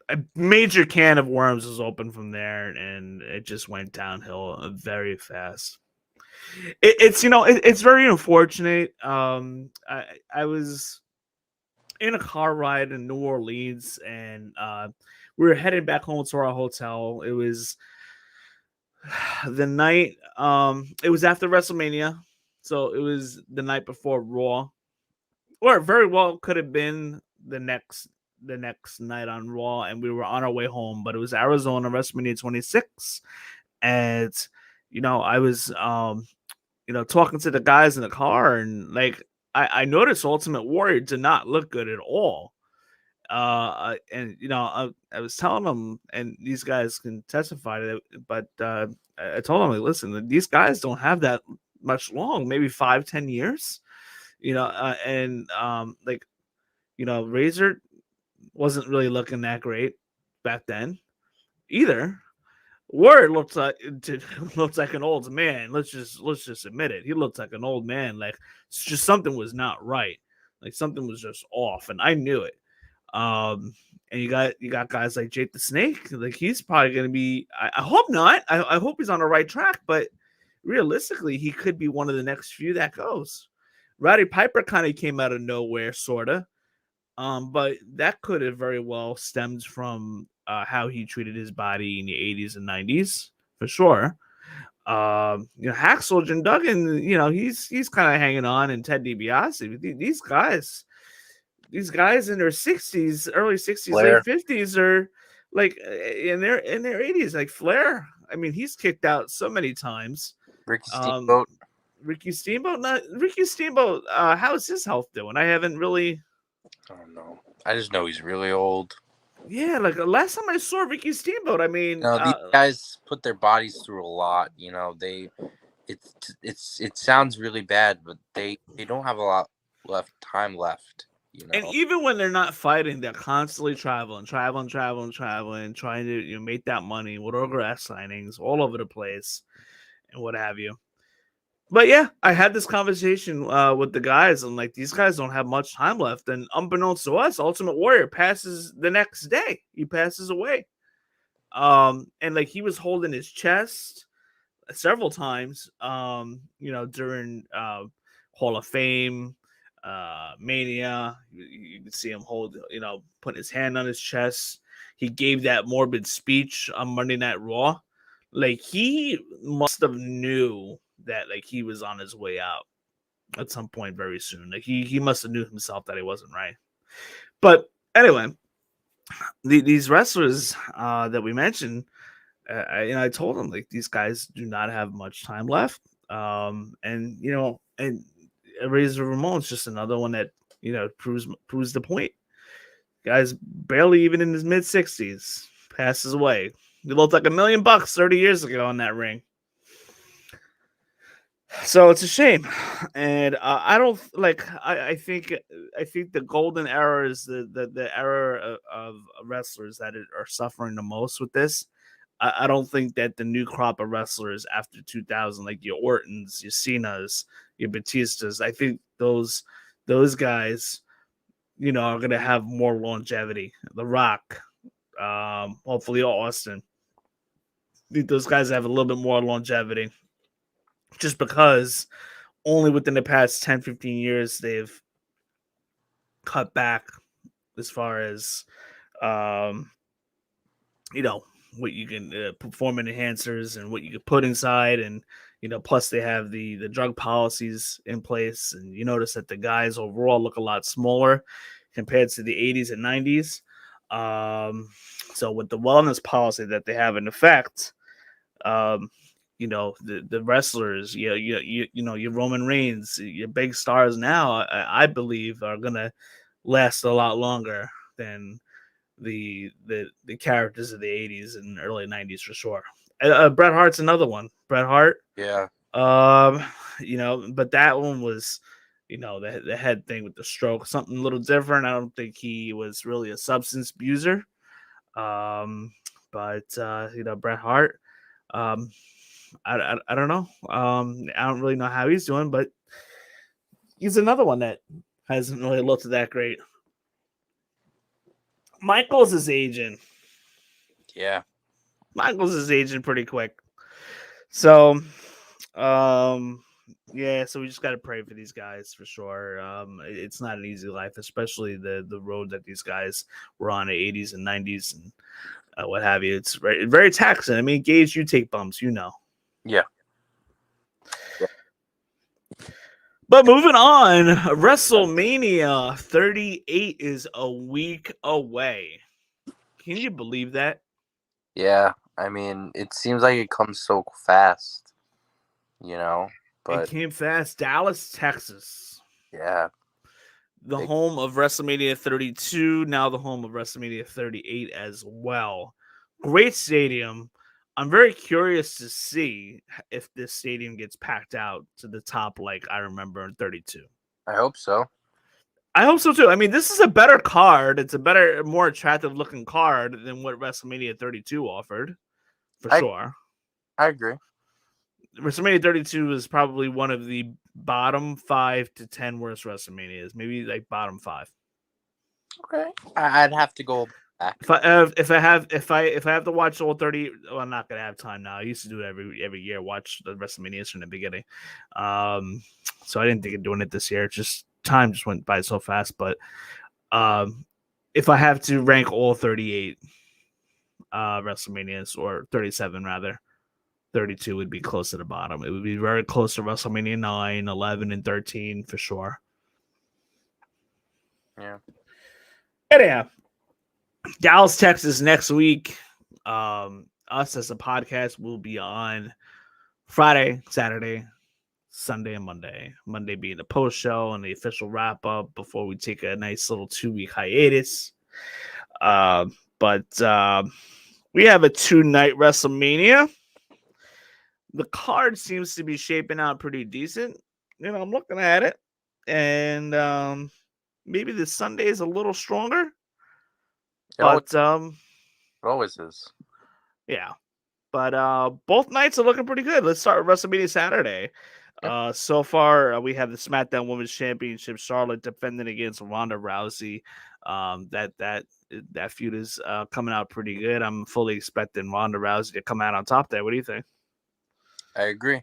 Speaker 1: a major can of worms was open from there, and it just went downhill very fast. It's very unfortunate. I was in a car ride in New Orleans, and we were headed back home to our hotel. It was the night. It was after WrestleMania, so it was the night before Raw, or it very well could have been the next night on Raw, and we were on our way home. But it was Arizona WrestleMania 26, and I was talking to the guys in the car, and like I noticed Ultimate Warrior did not look good at all. And I was telling them, and these guys can testify to it, but I told them, like, listen, these guys don't have that much long, maybe 5-10 years, and Razor wasn't really looking that great back then either. Word looks like an old man. Let's just admit it. He looked like an old man. Like, it's just something was not right. Like, something was just off, and I knew it. And you got guys like Jake the Snake. Like, he's probably going to be. I hope not. I hope he's on the right track. But realistically, he could be one of the next few that goes. Roddy Piper kind of came out of nowhere, sorta. But that could have very well stemmed from how he treated his body in the 80s and 90s, for sure. Hacksaw Jim Duggan, he's kind of hanging on, and Ted DiBiase. These guys in their 60s, early 60s,
Speaker 2: Flair.
Speaker 1: late 50s are like in their 80s. Like Flair, I mean, he's kicked out so many times.
Speaker 2: Ricky Steamboat.
Speaker 1: Ricky Steamboat. How's his health doing? I haven't really.
Speaker 2: I don't know. I just know he's really old.
Speaker 1: Yeah, like last time I saw Ricky Steamboat, I mean,
Speaker 2: These guys put their bodies through a lot. It sounds really bad, but they don't have a lot time left.
Speaker 1: And even when they're not fighting, they're constantly traveling, trying to make that money, with autograph signings all over the place, and what have you. But yeah, I had this conversation with the guys, and like, these guys don't have much time left. And unbeknownst to us, Ultimate Warrior passes the next day. He passes away. And like, he was holding his chest several times, during Hall of Fame, Mania. You can see him put his hand on his chest. He gave that morbid speech on Monday Night Raw. Like, he must have knew that like he was on his way out at some point very soon. Like, he must have knew himself that he wasn't right. But anyway, these wrestlers that we mentioned, I told them, like, these guys do not have much time left. And Razor Ramon's just another one that proves the point. Guy's barely even in his mid-60s, passes away. He looked like $1 million 30 years ago in that ring. So it's a shame, and I don't like. I think the golden era is the era of wrestlers that are suffering the most with this. I don't think that the new crop of wrestlers after 2000, like your Ortons, your Cenas, your Batistas, I think those guys, are going to have more longevity. The Rock, hopefully Austin. I think those guys have a little bit more longevity. Just because only within the past 10, 15 years, they've cut back as far as, what you can performance enhancers and what you can put inside. And, plus they have the drug policies in place. And you notice that the guys overall look a lot smaller compared to the 80s and 90s. So with the wellness policy that they have in effect, the wrestlers, your Roman Reigns, your big stars now, I believe are gonna last a lot longer than the characters of the 80s and early 90s for sure. Bret Hart's another one. Bret Hart.
Speaker 2: Yeah.
Speaker 1: But that one was, the head thing with the stroke, something a little different. I don't think he was really a substance abuser. But Bret Hart, I don't know. I don't really know how he's doing, but he's another one that hasn't really looked that great. Michaels is aging.
Speaker 2: Yeah.
Speaker 1: Michaels is aging pretty quick. So, so we just got to pray for these guys for sure. It's not an easy life, especially the road that these guys were on in the 80s and 90s and what have you. It's very, very taxing. I mean, Gage, you take bumps,
Speaker 2: Yeah.
Speaker 1: But moving on, WrestleMania 38 is a week away. Can you believe that?
Speaker 2: Yeah. I mean, it seems like it comes so fast, but
Speaker 1: it came fast. Dallas, Texas.
Speaker 2: Yeah.
Speaker 1: The home of WrestleMania 32, now the home of WrestleMania 38 as well. Great stadium. I'm very curious to see if this stadium gets packed out to the top like I remember in 32.
Speaker 2: I hope so.
Speaker 1: I hope so too. I mean, this is a better card. It's a better, more attractive looking card than what WrestleMania 32 offered, for sure.
Speaker 2: I agree.
Speaker 1: WrestleMania 32 is probably one of the bottom 5 to 10 worst WrestleManias, maybe like bottom 5.
Speaker 2: Okay, I'd have to go back.
Speaker 1: If I have to watch all 30, well, I'm not gonna have time now. I used to do it every year, watch the WrestleManias from the beginning. So I didn't think of doing it this year. Just time just went by so fast. But if I have to rank all 38 WrestleManias, or 37 rather, 32 would be close to the bottom. It would be very close to WrestleMania 9, 11, and 13 for sure.
Speaker 2: Yeah.
Speaker 1: Anyhow, Dallas, Texas next week. Us as a podcast will be on Friday, Saturday, Sunday, and Monday. Monday being the post show and the official wrap up before we take a nice little 2-week hiatus. But we have a 2-night WrestleMania. The card seems to be shaping out pretty decent. I'm looking at it, and maybe the Sunday is a little stronger. But
Speaker 2: it always is.
Speaker 1: Yeah. But both nights are looking pretty good. Let's start with WrestleMania Saturday. Yep. So far, we have the SmackDown Women's Championship, Charlotte defending against Ronda Rousey. That feud is coming out pretty good. I'm fully expecting Ronda Rousey to come out on top there. What do you think?
Speaker 2: I agree.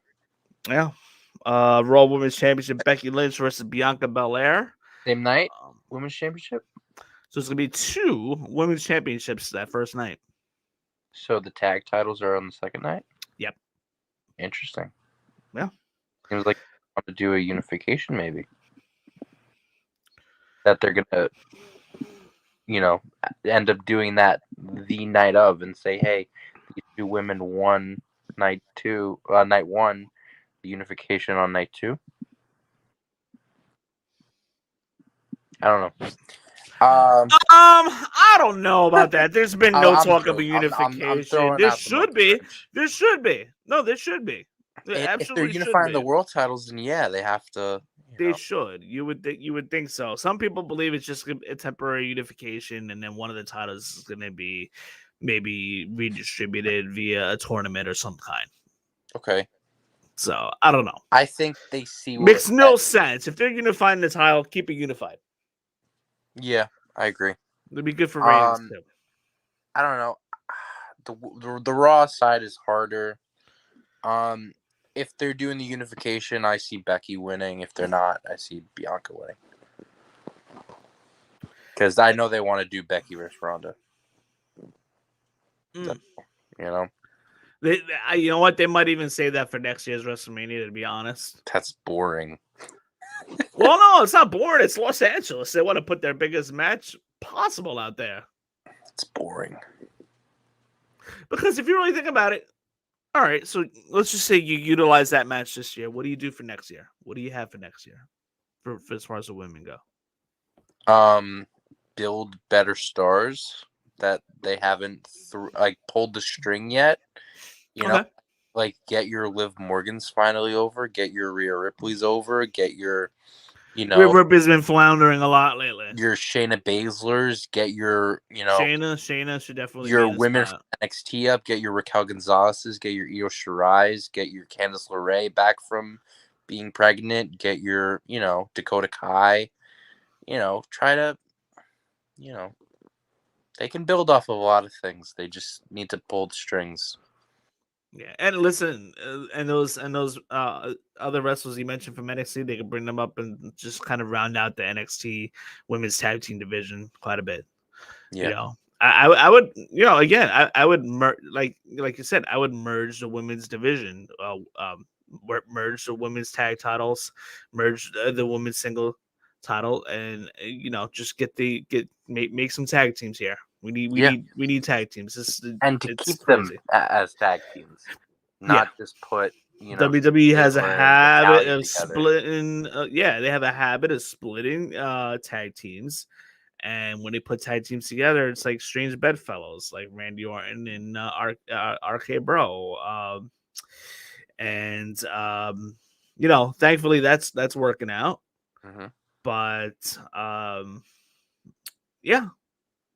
Speaker 1: Yeah. Raw Women's Championship, Becky Lynch versus Bianca Belair.
Speaker 2: Same night, Women's Championship?
Speaker 1: So it's going to be 2 Women's Championships that first night.
Speaker 2: So the tag titles are on the second night?
Speaker 1: Yep.
Speaker 2: Interesting.
Speaker 1: Yeah.
Speaker 2: Seems like they want to do a unification, maybe. That they're going to, end up doing that the night of and say, hey, these 2 women won night 1, the unification on night 2. I don't know.
Speaker 1: I don't know about that. There's been no talk of a unification. There should be. There should be. No, there should be.
Speaker 2: If they're unifying the world titles, then yeah, they have to.
Speaker 1: They should. You would think so. Some people believe it's just a temporary unification, and then one of the titles is going to be maybe redistributed via a tournament or some kind.
Speaker 2: Okay.
Speaker 1: So I don't know.
Speaker 2: I think they see.
Speaker 1: Makes no sense. If they're unifying the title, keep it unified.
Speaker 2: Yeah, I agree.
Speaker 1: It'd be good for ratings too.
Speaker 2: I don't know. The Raw side is harder. If they're doing the unification, I see Becky winning. If they're not, I see Bianca winning. Because I know they want to do Becky versus Ronda. You
Speaker 1: know what? They might even say that for next year's WrestleMania, to be honest.
Speaker 2: That's boring.
Speaker 1: Well, no, it's not boring. It's Los Angeles. They want to put their biggest match possible out there.
Speaker 2: It's boring.
Speaker 1: Because if you really think about it, all right, so let's just say you utilize that match this year. What do you do for next year? What do you have for next year for as far as the women go?
Speaker 2: Build better stars that they haven't pulled the string yet. You know, like get your Liv Morgans finally over, get your Rhea Ripley's over, get your,
Speaker 1: Rhea Ripley's been floundering a lot lately.
Speaker 2: Your Shayna Baszler's, get your,
Speaker 1: Shayna should definitely
Speaker 2: your
Speaker 1: be in
Speaker 2: women
Speaker 1: spot.
Speaker 2: from NXT up, get your Raquel Gonzalez's, get your Io Shirai's, get your Candice LeRae back from being pregnant, get your, Dakota Kai, try to, they can build off of a lot of things. They just need to pull the strings.
Speaker 1: Yeah, and listen, and those other wrestlers you mentioned from NXT, they could bring them up and just kind of round out the NXT women's tag team division quite a bit.
Speaker 2: Yeah,
Speaker 1: I would, again, I would like you said, I would merge the women's division, merge the women's tag titles, merge the women's single title, and just make some tag teams here. We need tag teams.
Speaker 2: To keep
Speaker 1: crazy.
Speaker 2: them as tag teams, not just put.
Speaker 1: WWE has a habit of
Speaker 2: together.
Speaker 1: splitting. They have a habit of splitting tag teams, and when they put tag teams together, it's like strange bedfellows, like Randy Orton and RK Bro. Thankfully that's working out.
Speaker 2: Mm-hmm.
Speaker 1: But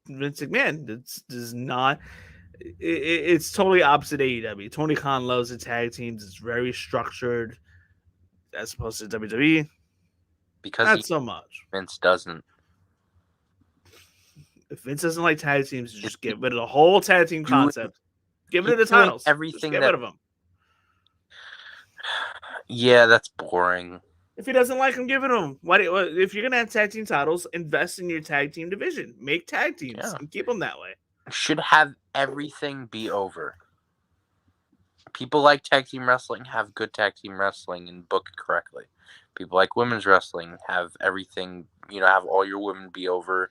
Speaker 1: Vince McMahon does not. It's totally opposite AEW. Tony Khan loves the tag teams. It's very structured, as opposed to WWE.
Speaker 2: Because
Speaker 1: not so much.
Speaker 2: Vince doesn't.
Speaker 1: If Vince doesn't like tag teams, just get rid of the whole tag team concept. Get rid of the titles.
Speaker 2: Everything.
Speaker 1: Just get rid of them.
Speaker 2: Yeah, that's boring.
Speaker 1: If he doesn't like them, give it to him. If you're gonna have tag team titles, invest in your tag team division. Make tag teams and keep them that way.
Speaker 2: Should have everything be over. People like tag team wrestling, have good tag team wrestling and book it correctly. People like women's wrestling, have everything, have all your women be over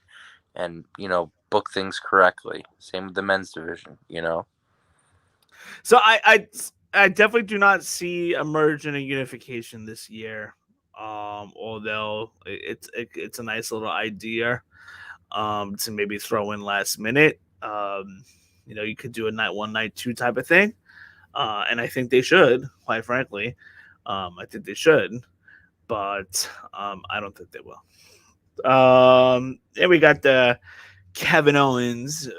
Speaker 2: and, book things correctly. Same with the men's division,
Speaker 1: So I definitely do not see a merge and a unification this year. Although it's a nice little idea to maybe throw in last minute. You could do a night 1, night 2 type of thing. And I think they should, quite frankly. I think they should, but I don't think they will. And we got the Kevin Owens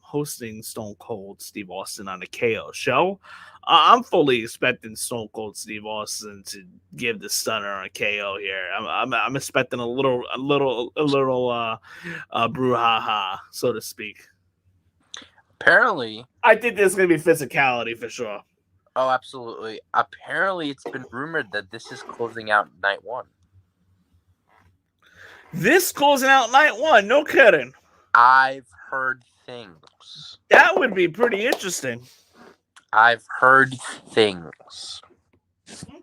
Speaker 1: hosting Stone Cold Steve Austin on a KO show. I'm fully expecting Stone Cold Steve Austin to give the stunner on KO here. I'm expecting a little brouhaha, so to speak.
Speaker 2: Apparently,
Speaker 1: I think there's gonna be physicality for sure.
Speaker 2: Oh, absolutely. Apparently, it's been rumored that this is closing out night 1.
Speaker 1: This closing out night 1, no kidding.
Speaker 2: I've heard things.
Speaker 1: That would be pretty interesting.
Speaker 2: I've heard things.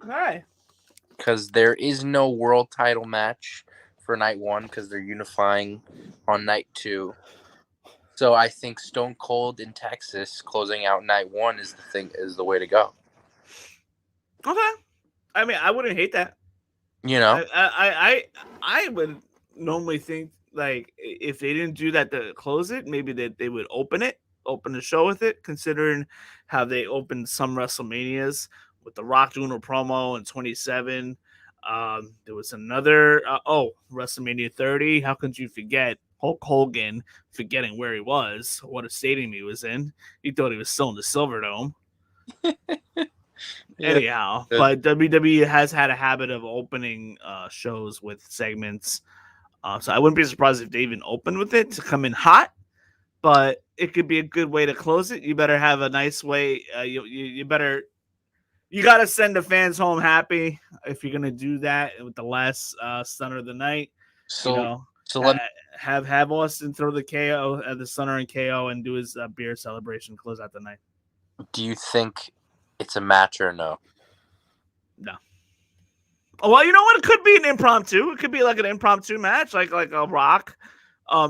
Speaker 1: Okay.
Speaker 2: Because there is no world title match for night 1 because they're unifying on night 2. So I think Stone Cold in Texas closing out night 1 is the way to go.
Speaker 1: Okay. I mean, I wouldn't hate that. I would normally think like if they didn't do that to close it, maybe they would open the show with it, considering how they opened some WrestleManias with The Rock doing a promo in 27. There was another WrestleMania 30. How could you forget Hulk Hogan forgetting where he was, what a stadium he was in? He thought he was still in the Silverdome. Anyhow, but WWE has had a habit of opening shows with segments. So I wouldn't be surprised if they even opened with it to come in hot. But it could be a good way to close it. You better have a nice way. You got to send the fans home happy if you're gonna do that with the last stunner of the night.
Speaker 2: So
Speaker 1: have Austin throw the KO at the stunner and KO and do his beer celebration, close out the night.
Speaker 2: Do you think it's a match or no?
Speaker 1: No. Oh, well, you know what? It could be an impromptu. It could be like an impromptu match, like a Rock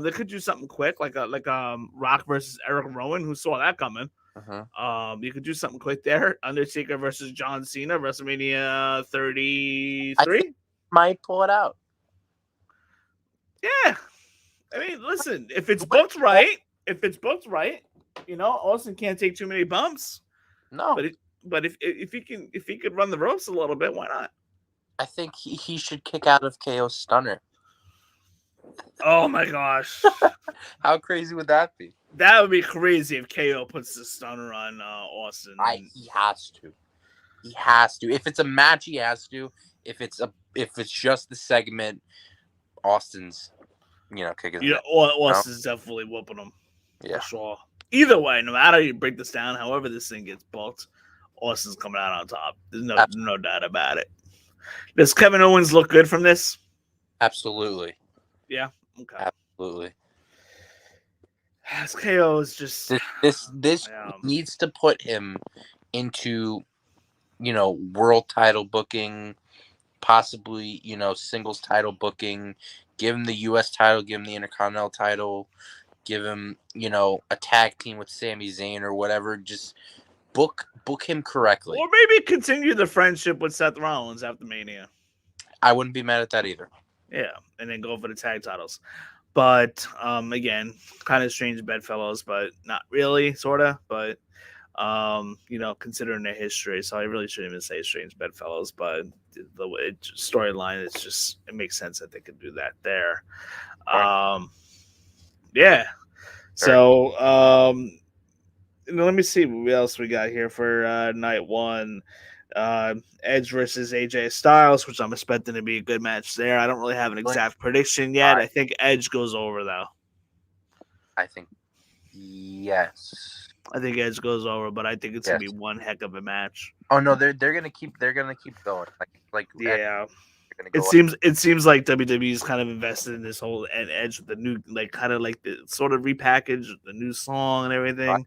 Speaker 1: They could do something quick, like Rock versus Eric Rowan. Who saw that coming? You could do something quick there. Undertaker versus John Cena, WrestleMania 33.
Speaker 2: I think might pull it out.
Speaker 1: Yeah, I mean, listen, if it's booked right, Austin can't take too many bumps.
Speaker 2: No,
Speaker 1: but if he could run the ropes a little bit, why not?
Speaker 2: I think he should kick out of KO's stunner.
Speaker 1: Oh my gosh.
Speaker 2: How crazy would that be?
Speaker 1: That would be crazy if KO puts the stunner on Austin.
Speaker 2: He has to. He has to. If it's a match, he has to. If it's just the segment, Austin's, kicking.
Speaker 1: Yeah, Austin's definitely whooping him.
Speaker 2: Yeah,
Speaker 1: for sure. Either way, no matter how you break this down, however this thing gets booked, Austin's coming out on top. There's no doubt about it. Does Kevin Owens look good from this?
Speaker 2: Absolutely.
Speaker 1: Yeah. Okay.
Speaker 2: Absolutely.
Speaker 1: KO is just
Speaker 2: this needs to put him into, world title booking, possibly, singles title booking, give him the US title, give him the Intercontinental title, give him, a tag team with Sami Zayn or whatever. Just book him correctly.
Speaker 1: Or maybe continue the friendship with Seth Rollins after Mania.
Speaker 2: I wouldn't be mad at that either.
Speaker 1: Yeah, and then go for the tag titles. But again, kind of strange bedfellows, but not really, sorta. But considering their history, so I really shouldn't even say strange bedfellows. But the storyline is just, it makes sense that they could do that there. Yeah. So let me see what else we got here for night one. Edge versus AJ Styles, which I'm expecting to be a good match there. I don't really have an exact prediction yet. I think Edge goes over though.
Speaker 2: I think yes.
Speaker 1: I think Edge goes over, but I think it's gonna be one heck of a match.
Speaker 2: Oh no, they're gonna keep going. Like
Speaker 1: yeah. It seems like WWE's kind of invested in this whole Edge with the new, kind of like the sort of repackage, the new song and everything.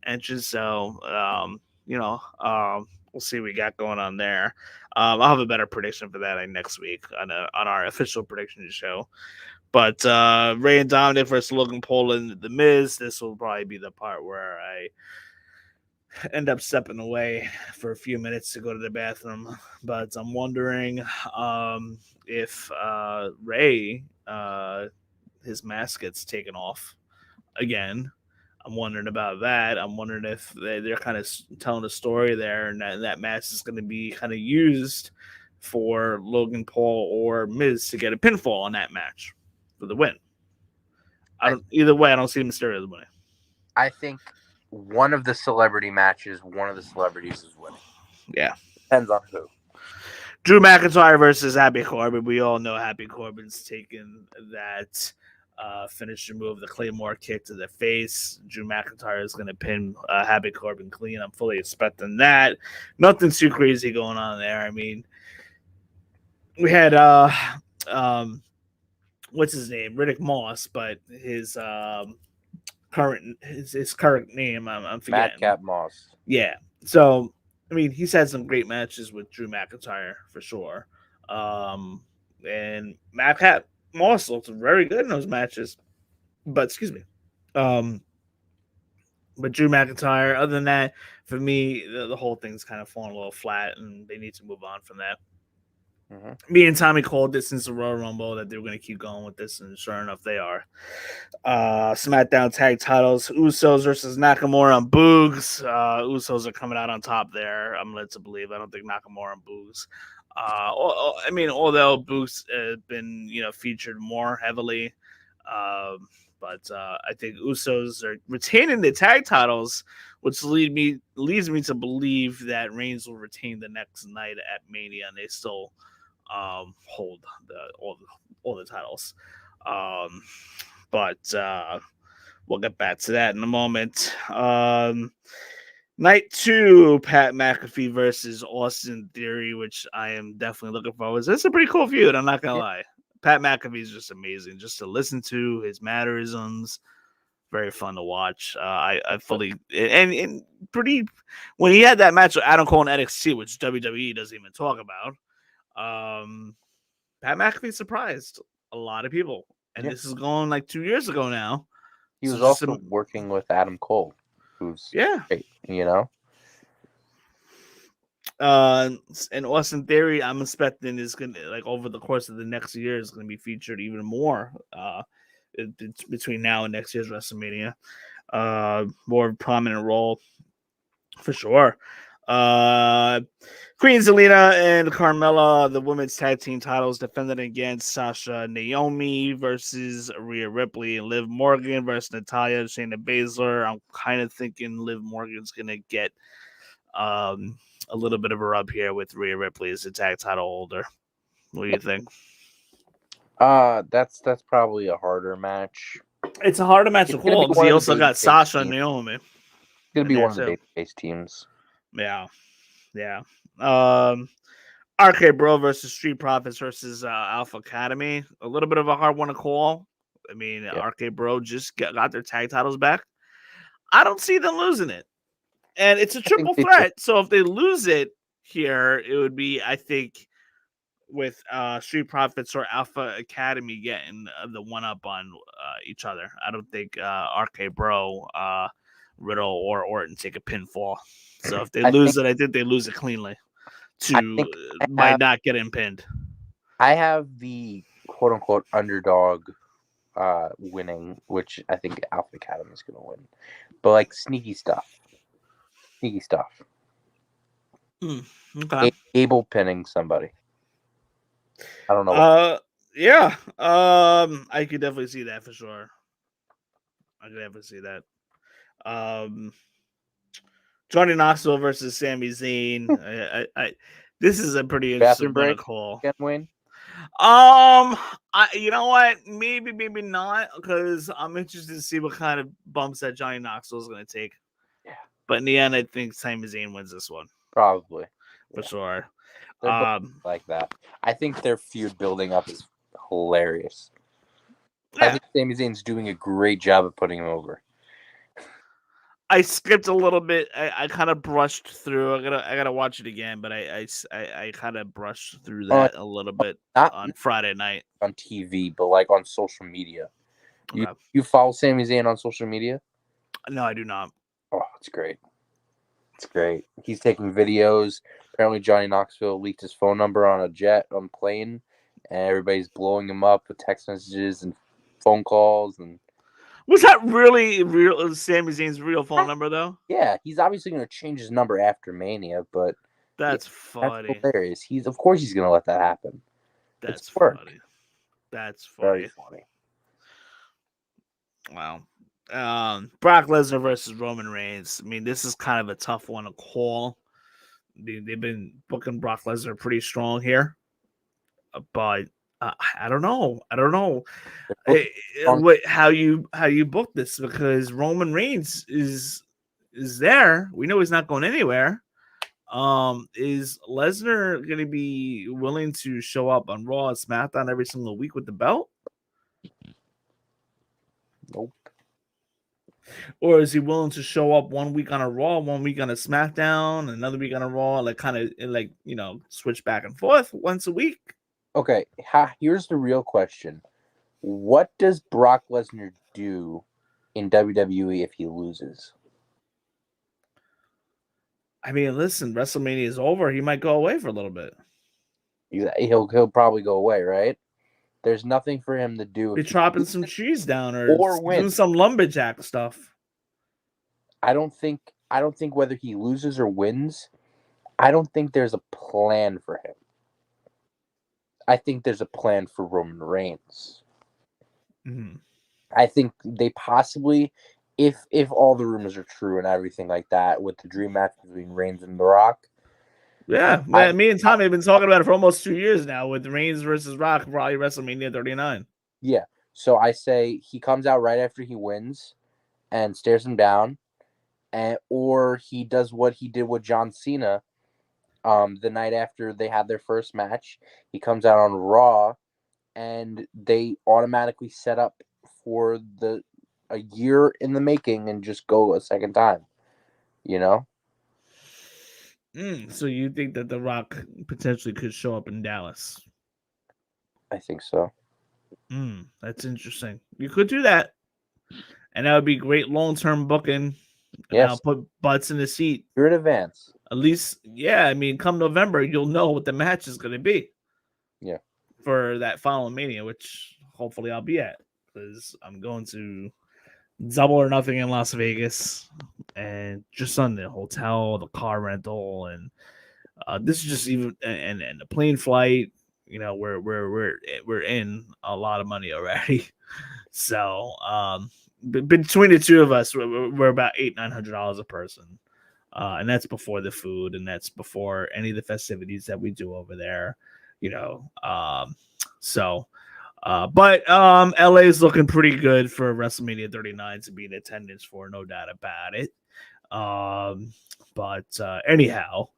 Speaker 1: And just so we'll see what we got going on there. I'll have a better prediction for that next week on our official prediction show. But Rey and Dominic versus Logan Paul and The Miz, this will probably be the part where I end up stepping away for a few minutes to go to the bathroom. But I'm wondering if Rey, his mask gets taken off again. I'm wondering about that. I'm wondering if they're kind of telling a story there, and that match is going to be kind of used for Logan Paul or Miz to get a pinfall on that match for the win. Either way, I don't see Mysterio winning.
Speaker 2: I think one of the celebrity matches, one of the celebrities is winning.
Speaker 1: Yeah.
Speaker 2: Depends on who.
Speaker 1: Drew McIntyre versus Happy Corbin. We all know Happy Corbin's taken that finisher move, the Claymore kick to the face. Drew McIntyre is going to pin Happy Corbin clean. I'm fully expecting that. Nothing too crazy going on there. I mean, we had what's his name, Riddick Moss, but his current name I'm forgetting.
Speaker 2: Madcap Moss.
Speaker 1: Yeah. So I mean, he's had some great matches with Drew McIntyre for sure. And Madcap Moss looks very good in those matches. But excuse me. But Drew McIntyre, other than that, for me, the whole thing's kind of falling a little flat, and they need to move on from that. Mm-hmm. Me and Tommy called this since the Royal Rumble that they were going to keep going with this, and sure enough, they are. SmackDown tag titles: Usos versus Nakamura and Boogs. Usos are coming out on top there. I'm led to believe. I don't think Nakamura and Boogs. I mean, although Boogs has been featured more heavily, but I think Usos are retaining the tag titles, which leads me to believe that Reigns will retain the next night at Mania, and they still hold all the titles. But we'll get back to that in a moment. Night 2, Pat McAfee versus Austin Theory, which I am definitely looking forward to. It's a pretty cool feud, I'm not going to lie. Pat McAfee is just amazing. Just to listen to his mannerisms, very fun to watch. I fully and pretty when he had that match with Adam Cole in NXT, which WWE doesn't even talk about. Pat McAfee surprised a lot of people. And this is going like 2 years ago now.
Speaker 2: He
Speaker 1: So
Speaker 2: was
Speaker 1: just
Speaker 2: also working with Adam Cole, who's great, you know.
Speaker 1: And Austin Theory, I'm expecting is gonna, like, over the course of the next year, is gonna be featured even more. Between now and next year's WrestleMania, more prominent role for sure. Queen Zelina and Carmella, the women's tag team titles, defended against Sasha Naomi versus Rhea Ripley, and Liv Morgan versus Natalya, Shayna Baszler. I'm kind of thinking Liv Morgan's gonna get a little bit of a rub here with Rhea Ripley as a tag title holder. What do you think?
Speaker 2: That's probably a harder match.
Speaker 1: It's a harder match to call because he also got Sasha and Naomi.
Speaker 2: It's gonna be one of the babyface teams.
Speaker 1: Yeah. RK Bro versus Street Profits versus Alpha Academy. A little bit of a hard one to call. I mean, RK Bro just got their tag titles back. I don't see them losing it. And it's a triple threat. So if they lose it here, it would be, I think, with Street Profits or Alpha Academy getting the one up on each other. I don't think RK Bro, Riddle, or Orton take a pinfall. So if they lose it, I think they lose it cleanly by not getting pinned.
Speaker 2: I have the quote unquote underdog winning, which I think Alpha Academy is going to win. But like sneaky stuff.
Speaker 1: Okay.
Speaker 2: Able pinning somebody. I don't know.
Speaker 1: Yeah. I could definitely see that for sure. I could definitely see that. Johnny Knoxville versus Sami Zayn. This is a pretty interesting one to call.
Speaker 2: Win.
Speaker 1: You know what? Maybe not, because I'm interested to see what kind of bumps that Johnny Knoxville is going to take.
Speaker 2: Yeah.
Speaker 1: But in the end, I think Sami Zayn wins this one.
Speaker 2: Probably.
Speaker 1: For sure.
Speaker 2: They're like that. I think their feud building up is hilarious. Yeah. I think Sami Zayn's doing a great job of putting him over.
Speaker 1: I skipped a little bit. I kind of brushed through. I gotta watch it again, but I kind of brushed through that a little bit on Friday night
Speaker 2: on TV, but like on social media. Okay. You follow Sami Zayn on social media?
Speaker 1: No, I do not.
Speaker 2: Oh, it's great. It's great. He's taking videos. Apparently, Johnny Knoxville leaked his phone number on a plane, and everybody's blowing him up with text messages and phone calls. And
Speaker 1: was that really real? Sami Zayn's real phone number, though?
Speaker 2: Yeah, he's obviously going to change his number after Mania, but
Speaker 1: that's funny.
Speaker 2: That's hilarious. Of course he's going to let that happen.
Speaker 1: That's funny. That's funny.
Speaker 2: Very funny.
Speaker 1: Wow. Brock Lesnar versus Roman Reigns. I mean, this is kind of a tough one to call. They've been booking Brock Lesnar pretty strong here, but I don't know. How you book this, because Roman Reigns is there. We know he's not going anywhere. Is Lesnar going to be willing to show up on Raw and SmackDown every single week with the belt?
Speaker 2: Nope.
Speaker 1: Or is he willing to show up 1 week on a Raw, 1 week on a SmackDown, another week on a Raw, like kind of like, switch back and forth once a week?
Speaker 2: Okay, here's the real question. What does Brock Lesnar do in WWE if he loses?
Speaker 1: I mean, listen, WrestleMania is over. He might go away for a little bit.
Speaker 2: He'll probably go away, right? There's nothing for him to do.
Speaker 1: Be chopping some trees down or doing some lumberjack stuff.
Speaker 2: I don't think whether he loses or wins, I don't think there's a plan for him. I think there's a plan for Roman Reigns.
Speaker 1: Mm-hmm.
Speaker 2: I think they possibly, if all the rumors are true and everything like that, with the dream match between Reigns and The Rock.
Speaker 1: Yeah, me and Tommy have been talking about it for almost 2 years now, with Reigns versus Rock, probably WrestleMania 39.
Speaker 2: Yeah, so I say he comes out right after he wins and stares him down, or he does what he did with John Cena. The night after they had their first match, he comes out on Raw, and they automatically set up for a year in the making and just go a second time.
Speaker 1: So you think that The Rock potentially could show up in Dallas?
Speaker 2: I think so.
Speaker 1: That's interesting. You could do that, and that would be great long-term booking. And
Speaker 2: Yes.
Speaker 1: I'll put butts in the seat.
Speaker 2: You're in advance.
Speaker 1: At least, yeah. I mean, come November, you'll know what the match is going to be.
Speaker 2: Yeah.
Speaker 1: For that following Mania, which hopefully I'll be at, because I'm going to Double or Nothing in Las Vegas, and just on the hotel, the car rental, and this is just even and the plane flight. You know, we're in a lot of money already. So between the two of us, we're about $800-900 a person, and that's before the food, and that's before any of the festivities that we do over there. You know, but LA is looking pretty good for WrestleMania 39 to be in attendance for, no doubt about it. But anyhow,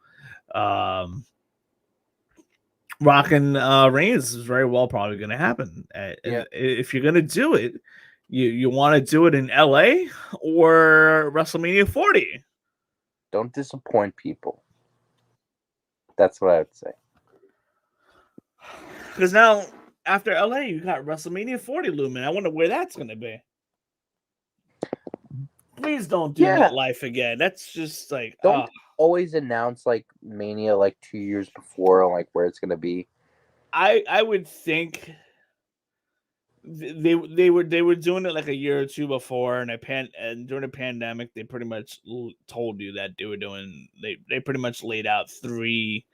Speaker 1: Rockin' Reigns is very well probably going to happen. If you're going to do it, you want to do it in LA or WrestleMania 40.
Speaker 2: Don't disappoint people. That's what I would say.
Speaker 1: Because now, after LA, you got WrestleMania 40 looming. I wonder where that's going to be. Please don't do that life again. That's just like...
Speaker 2: Don't always announce like Mania like 2 years before, like where it's going to be.
Speaker 1: I would think they were doing it like a year or two before, and during the pandemic, they pretty much told you that they were doing... They pretty much laid out three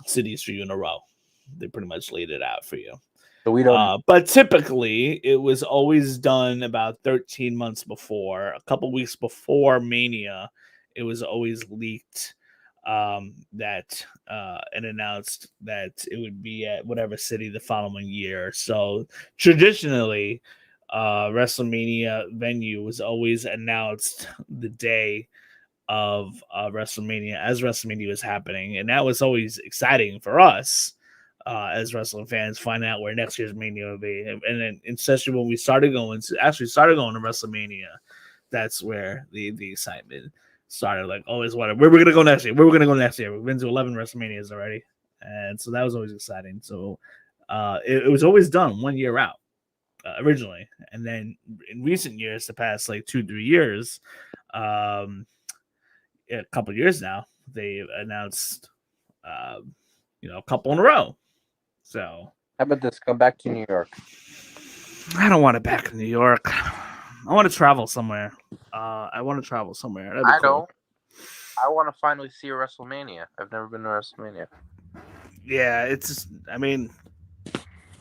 Speaker 1: cities for you in a row. They pretty much laid it out for you.
Speaker 2: So we don't.
Speaker 1: But typically, it was always done about 13 months before, a couple weeks before Mania. It was always leaked that and announced that it would be at whatever city the following year. So traditionally, WrestleMania venue was always announced the day of WrestleMania as WrestleMania was happening, and that was always exciting for us as wrestling fans, finding out where next year's Mania would be. And then especially when we started going to WrestleMania, that's where the excitement started. Like, always wondered where we're gonna go next year. We've been to 11 WrestleManias already, and so that was always exciting. So it was always done 1 year out originally, and then in recent years, the past like 2-3 years, a couple of years now, they've announced a couple in a row. So
Speaker 2: how about this? Come back to New York.
Speaker 1: I don't want it back in New York. I want to travel somewhere. I want to travel somewhere. That'd be cool.
Speaker 2: I want to finally see a WrestleMania. I've never been to WrestleMania.
Speaker 1: Yeah, it's. I mean,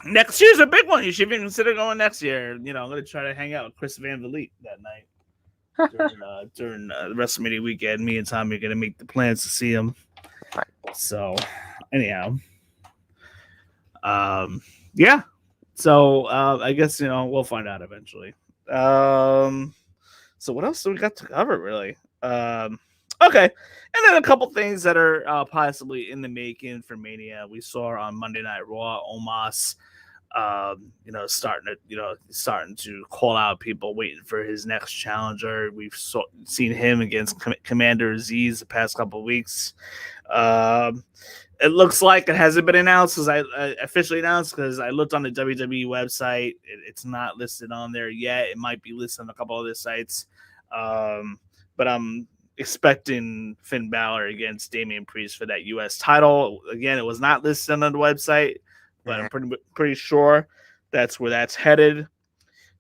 Speaker 1: next year's a big one. You should even consider going next year. You know, I'm gonna try to hang out with Chris Van Vliet that night during the WrestleMania weekend. Me and Tommy are gonna make the plans to see him. So, anyhow, yeah. So I guess we'll find out eventually. So what else do we got to cover, really? Okay, and then a couple things that are possibly in the making for Mania. We saw on Monday Night Raw, Omos, starting to call out people waiting for his next challenger. We've seen him against Commander Aziz the past couple of weeks. It looks like it hasn't been announced because I officially announced because I looked on the WWE website. It's not listed on there yet. It might be listed on a couple other sites. But I'm expecting Finn Balor against Damian Priest for that U.S. title. Again, it was not listed on the website, but I'm pretty sure that's where that's headed.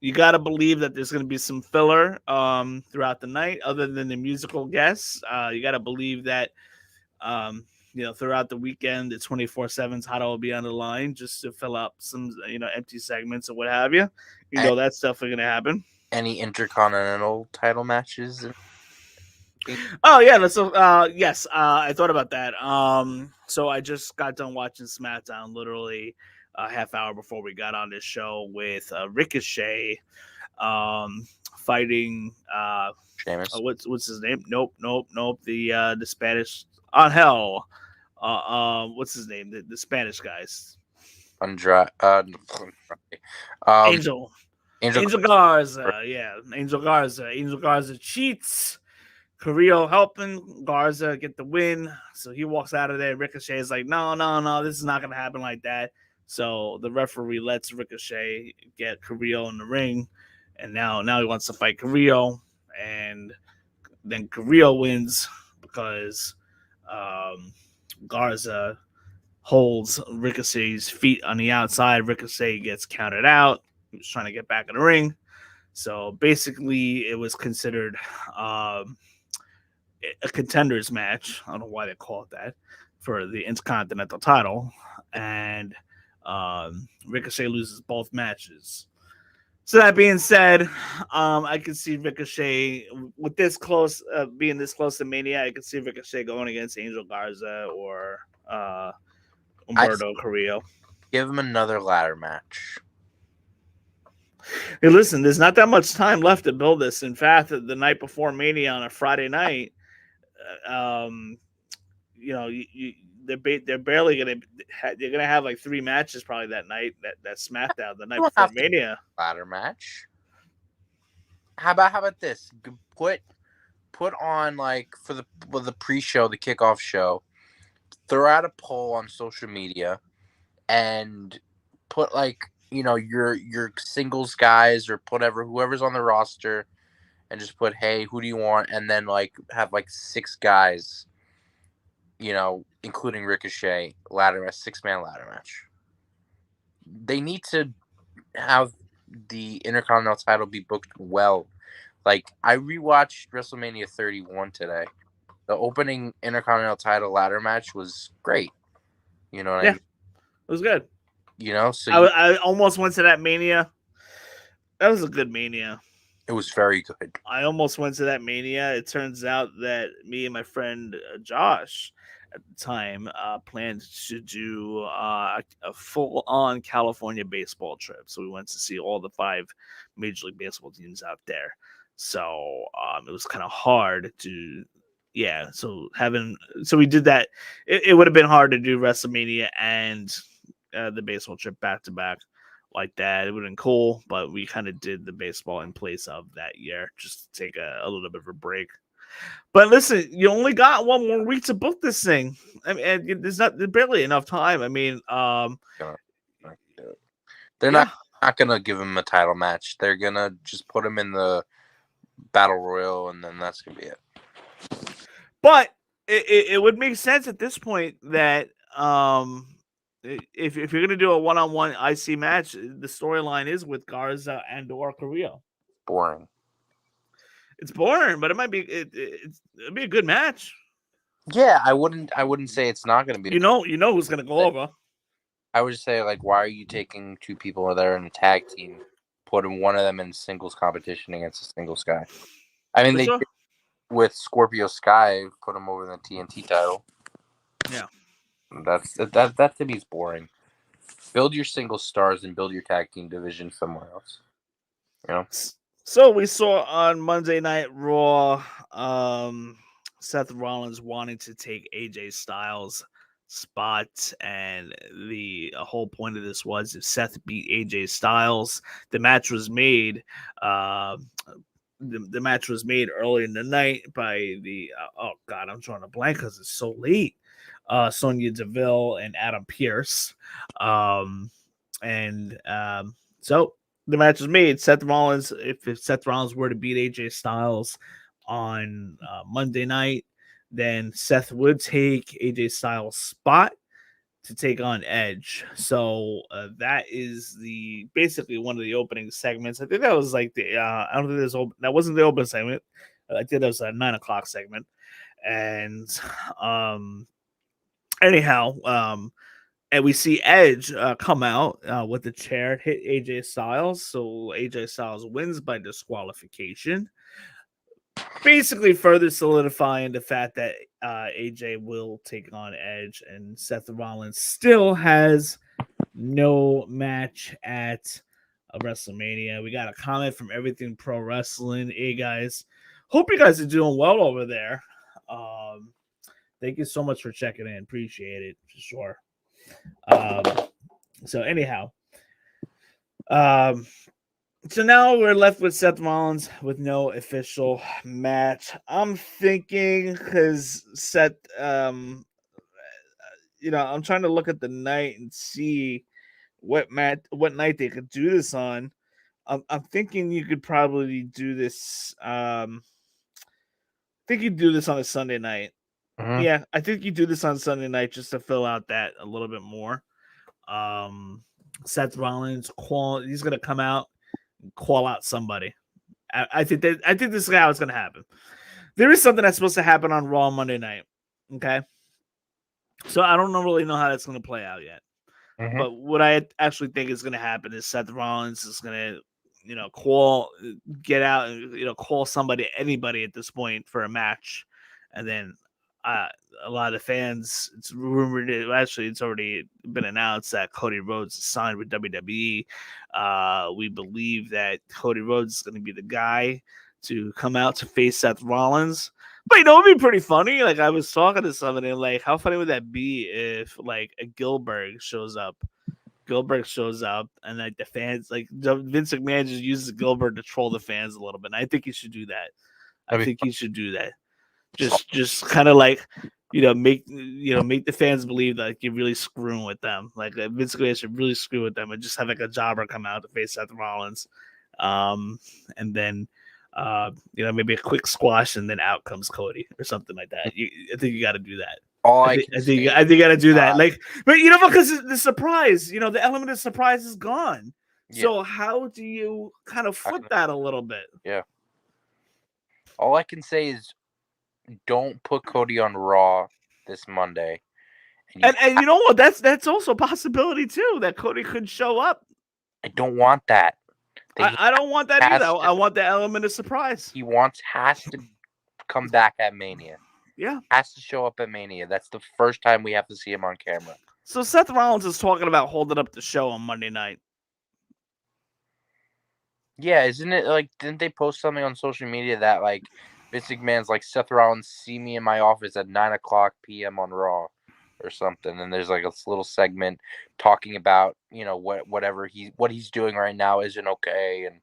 Speaker 1: You got to believe that there's going to be some filler throughout the night other than the musical guests. You got to believe that throughout the weekend, the 24/7 title will be on the line just to fill up some, empty segments or what have you. That's definitely going to happen.
Speaker 2: Any Intercontinental title matches?
Speaker 1: Oh, yeah. So, yes, I thought about that. So I just got done watching SmackDown literally a half hour before we got on this show with Ricochet fighting
Speaker 2: Sheamus.
Speaker 1: What's his name? Nope. The Spanish Angel. What's his name? The Spanish guys.
Speaker 2: Andrade.
Speaker 1: Angel Garza. Yeah, Angel Garza. Angel Garza cheats. Carrillo helping Garza get the win. So he walks out of there. Ricochet is like, no, this is not going to happen like that. So the referee lets Ricochet get Carrillo in the ring, and now he wants to fight Carrillo, and then Carrillo wins because Garza holds Ricochet's feet on the outside. Ricochet gets counted out. He was trying to get back in the ring. So basically, it was considered a contenders match. I don't know why they call it that, for the Intercontinental title. And Ricochet loses both matches. So that being said, I can see Ricochet with this close, being this close to Mania. I can see Ricochet going against Angel Garza or Humberto Carrillo.
Speaker 2: Give him another ladder match.
Speaker 1: Hey, listen, there's not that much time left to build this. In fact, the night before Mania on a Friday night, they're barely gonna have like 3 matches probably that night. That SmackDown the night before Mania.
Speaker 2: Ladder match. How about this? Put on like for the pre-show, the kickoff show. Throw out a poll on social media and put like your singles guys or whoever's on the roster, and just put, hey, who do you want? And then like have like 6 guys, including Ricochet, 6-man ladder match. They need to have the Intercontinental title be booked well. Like, I rewatched WrestleMania 31 today. The opening Intercontinental title ladder match was great. You know what I mean?
Speaker 1: It was good.
Speaker 2: So
Speaker 1: I almost went to that Mania. That was a good Mania.
Speaker 2: It was very good.
Speaker 1: I almost went to that Mania. It turns out that me and my friend Josh at the time planned to do a full-on California baseball trip. So we went to see all the 5 Major League Baseball teams out there. So it was kind of hard to, So we did that. It would have been hard to do WrestleMania and the baseball trip back to back like that. It would have been cool, but we kind of did the baseball in place of that year, just to take a little bit of a break. But listen, you only got 1 more week to book this thing. I mean, and there's barely enough time. I mean,
Speaker 2: they're not gonna give him a title match. They're gonna just put him in the Battle Royal, and then that's gonna be it.
Speaker 1: But it would make sense at this point that if you're gonna do a 1-on-1 IC match, the storyline is with Garza and or Carrillo.
Speaker 2: Boring.
Speaker 1: It's boring, but it might be it'd be a good match.
Speaker 2: Yeah, I wouldn't say it's not going to be.
Speaker 1: You know who's going to go over.
Speaker 2: I would say, like, why are you taking 2 people that are in a tag team, putting one of them in singles competition against a singles guy? I mean, did with Scorpio Sky, put him over the TNT title.
Speaker 1: Yeah,
Speaker 2: that to me is boring. Build your single stars and build your tag team division somewhere else.
Speaker 1: So we saw on Monday Night Raw, Seth Rollins wanting to take AJ Styles' spot, and the whole point of this was if Seth beat AJ Styles, the match was made. The match was made early in the night by the I'm drawing a blank because it's so late. Sonya Deville and Adam Pearce, so the match was made. Seth Rollins, if Seth Rollins were to beat AJ Styles on Monday night, then Seth would take AJ Styles' spot to take on Edge. So that is basically one of the opening segments. I think that was like I don't think that wasn't the opening segment. I think that was a 9:00 segment. And anyhow, and we see Edge come out with the chair, hit AJ Styles. So AJ Styles wins by disqualification. Basically further solidifying the fact that AJ will take on Edge, and Seth Rollins still has no match at WrestleMania. We got a comment from Everything Pro Wrestling. Hey guys, hope you guys are doing well over there. Thank you so much for checking in. Appreciate it for sure. So anyhow, so now we're left with Seth Rollins with no official match. I'm thinking because Seth, I'm trying to look at the night and see what night they could do this on. I'm thinking you could probably do this. I think you do this on a Sunday night.
Speaker 2: Mhm.
Speaker 1: Yeah, I think you do this on Sunday night just to fill out that a little bit more. Seth Rollins he's gonna come out and call out somebody. I think this is how it's gonna happen. There is something that's supposed to happen on Raw Monday night. Okay. So I don't really know how that's gonna play out yet.
Speaker 2: Mhm.
Speaker 1: But what I actually think is gonna happen is Seth Rollins is gonna, get out and call anybody at this point for a match, and then a lot of the fans. It's rumored. It's already been announced that Cody Rhodes is signed with WWE. We believe that Cody Rhodes is going to be the guy to come out to face Seth Rollins. But it'd be pretty funny. Like I was talking to somebody, like, how funny would that be if like a Gilbert shows up? Gilbert shows up, and like the fans, like Vince McMahon just uses Gilbert to troll the fans a little bit. And I think he should do that. I think he should do that. Just kind of like, make the fans believe that you're really screwing with them. Like Vince McMahon should really screw with them and just have like a jobber come out to face Seth Rollins, and then maybe a quick squash, and then out comes Cody or something like that. I think you got to do that. I think you got to do that. Like, but because the surprise, the element of surprise is gone. Yeah. So how do you kind of flip that a little bit?
Speaker 2: Yeah. All I can say is, don't put Cody on Raw this Monday.
Speaker 1: And you know what? That's also a possibility too, that Cody could show up.
Speaker 2: I don't want that.
Speaker 1: I don't want that either. I want the element of surprise.
Speaker 2: He has to come back at Mania.
Speaker 1: Yeah.
Speaker 2: Has to show up at Mania. That's the first time we have to see him on camera.
Speaker 1: So Seth Rollins is talking about holding up the show on Monday night.
Speaker 2: Yeah, isn't it like, didn't they post something on social media that like Vince McMahon's like, Seth Rollins, see me in my office at 9:00 p.m. on Raw or something, and there's like a little segment talking about what he's doing right now isn't okay, and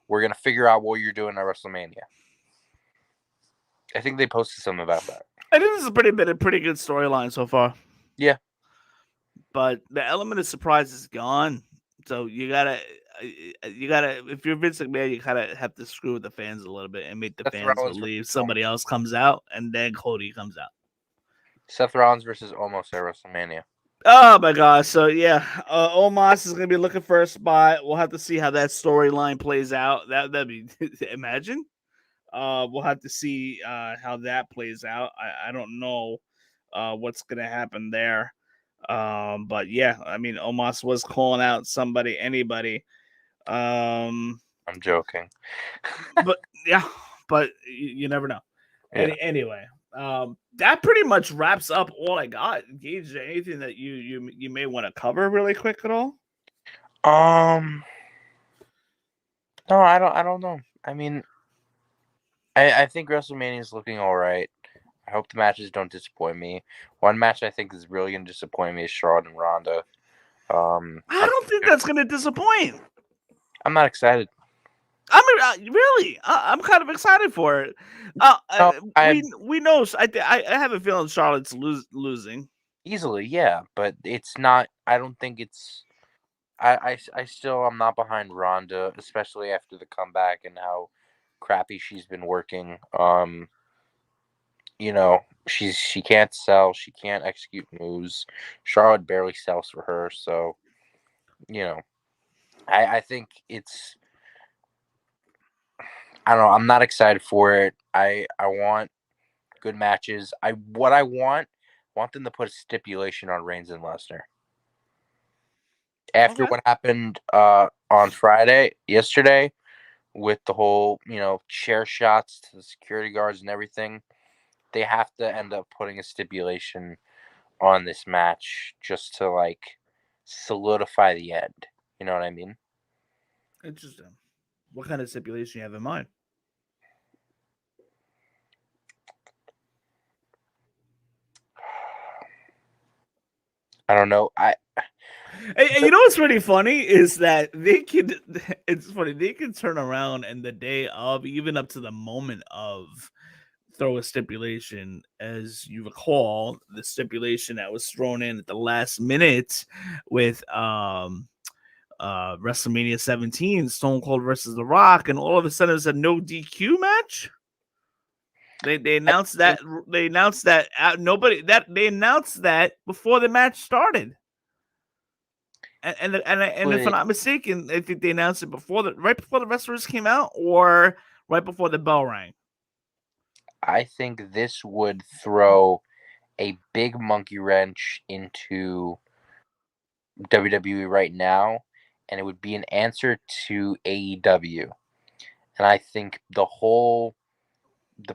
Speaker 2: we're gonna figure out what you're doing at WrestleMania. I think they posted something about that.
Speaker 1: I think this has been a pretty good storyline so far.
Speaker 2: Yeah,
Speaker 1: but the element of surprise is gone. So you gotta, if you're Vince McMahon, you kind of have to screw with the fans a little bit and make the fans believe somebody else comes out, and then Cody comes out.
Speaker 2: Seth Rollins versus Omos at WrestleMania.
Speaker 1: Oh my God! So yeah, Omos is gonna be looking for a spot. We'll have to see how that storyline plays out. That'd be imagine. We'll have to see how that plays out. I don't know what's gonna happen there. But yeah, I mean, Omos was calling out anybody.
Speaker 2: I'm joking.
Speaker 1: But yeah, but you never know. Yeah. Anyway, that pretty much wraps up all I got. Gage, anything that you may want to cover really quick at all?
Speaker 2: No, I don't know. I mean, I think WrestleMania is looking all right. I hope the matches don't disappoint me. One match I think is really going to disappoint me is Shawn and Ronda.
Speaker 1: I don't think that's going to disappoint.
Speaker 2: I'm not excited.
Speaker 1: I mean, really, I'm kind of excited for it. We know. I have a feeling Charlotte's losing
Speaker 2: easily. Yeah, but it's not. I don't think it's. I still am not behind Ronda, especially after the comeback and how crappy she's been working. She can't sell, she can't execute moves. Charlotte barely sells for her, so I think it's, I don't know, I'm not excited for it. I want good matches. I want them to put a stipulation on Reigns and Lesnar. After what happened on yesterday, with the whole, chair shots to the security guards and everything, they have to end up putting a stipulation on this match just to like solidify the end. You know what I mean?
Speaker 1: Interesting. What kind of stipulation you have in mind?
Speaker 2: I don't know.
Speaker 1: You know what's really funny is that it's funny, they can turn around and the day of, even up to the moment of, throw a stipulation. As you recall, the stipulation that was thrown in at the last minute with WrestleMania 17, Stone Cold versus The Rock, and all of a sudden it's a no DQ match. They announced that they announced that before the match started. And if I'm not mistaken, I think they announced it right before the wrestlers came out, or right before the bell rang.
Speaker 2: I think this would throw a big monkey wrench into WWE right now, and it would be an answer to AEW. And I think the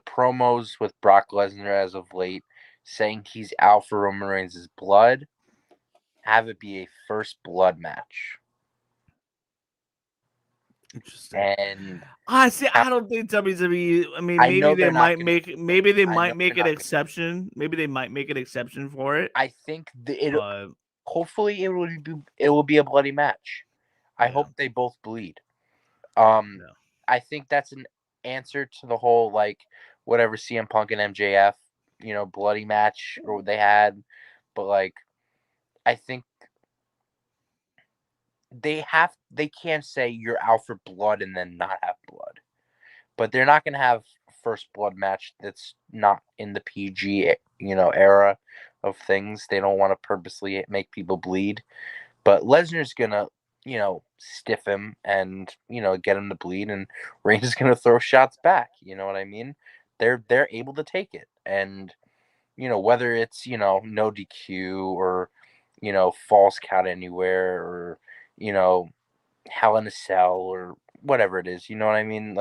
Speaker 2: promos with Brock Lesnar as of late, saying he's out for Roman Reigns' blood, have it be a first blood match.
Speaker 1: Interesting.
Speaker 2: And
Speaker 1: I don't think WWE. I mean, maybe they might make an exception. Maybe they might make an exception for it.
Speaker 2: I think hopefully it will be a bloody match. I hope they both bleed. I think that's an answer to the whole whatever CM Punk and MJF, bloody match or they had, but I think they can't say you're out for blood and then not have blood. But they're not going to have first blood match that's not in the PG, era of things. They don't want to purposely make people bleed. But Lesnar's going to, stiff him and, get him to bleed, and Reigns is going to throw shots back. You know what I mean? They're able to take it. And, whether it's, no DQ or, false count anywhere or, Hell in a Cell or whatever it is, you know what I mean?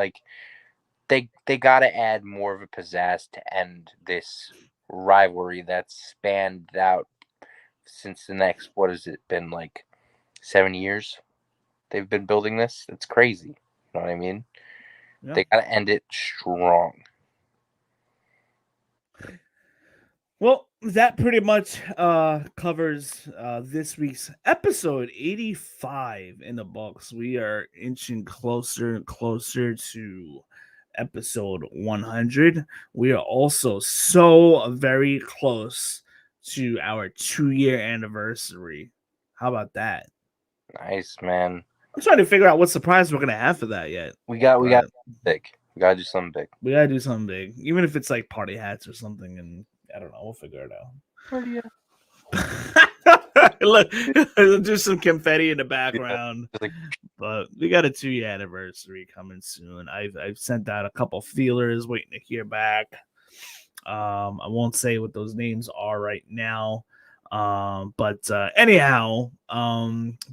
Speaker 2: They got to add more of a pizzazz to end this rivalry that's spanned out since the next, what has it been, 7 years? They've been building this. It's crazy. You know what I mean? Yeah. They got to end it strong.
Speaker 1: Well, that pretty much covers this week's episode 85 in the books. We are inching closer and closer to episode 100. We are also so very close to our 2-year anniversary. How about that?
Speaker 2: Nice, man.
Speaker 1: I'm trying to figure out what surprise we're gonna have for that yet.
Speaker 2: We got big. We gotta do something big.
Speaker 1: We gotta do something big, even if it's party hats or something. And I don't know. We'll figure it out.
Speaker 2: Party
Speaker 1: hat. Look, do some confetti in the background. But we got a 2-year anniversary coming soon. I've sent out a couple feelers, waiting to hear back. I won't say what those names are right now. But anyhow,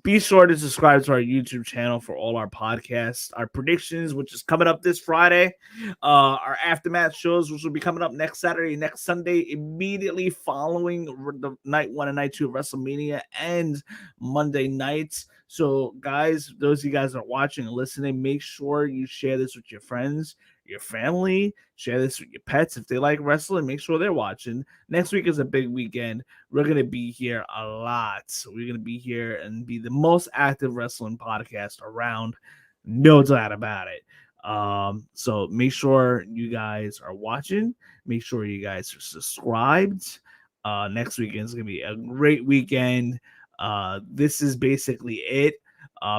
Speaker 1: be sure to subscribe to our YouTube channel for all our podcasts, our predictions, which is coming up this Friday, our aftermath shows, which will be coming up next Saturday, next Sunday, immediately following the night 1 and night 2 of WrestleMania and Monday nights. So guys, those of you guys that are watching and listening, make sure you share this with your friends, your family, share this with your pets. If they like wrestling, make sure they're watching. Next week is a big weekend. We're going to be here a lot. So we're going to be here and be the most active wrestling podcast around. No doubt about it. So make sure you guys are watching. Make sure you guys are subscribed. Next weekend is going to be a great weekend. This is basically it.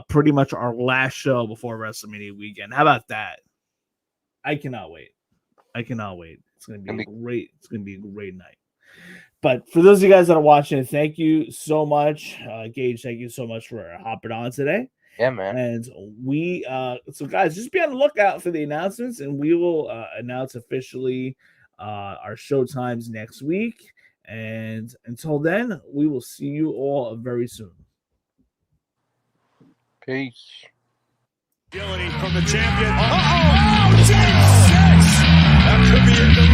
Speaker 1: Pretty much our last show before WrestleMania weekend. How about that? I cannot wait. It's going to be great. It's going to be a great night. But for those of you guys that are watching, thank you so much. Gage, thank you so much for hopping on today.
Speaker 2: Yeah, man.
Speaker 1: And we, so guys, just be on the lookout for the announcements, and we will announce officially our show times next week. And until then, we will see you all very soon.
Speaker 2: Peace.
Speaker 4: Agility from the champion. Dx! That could be it.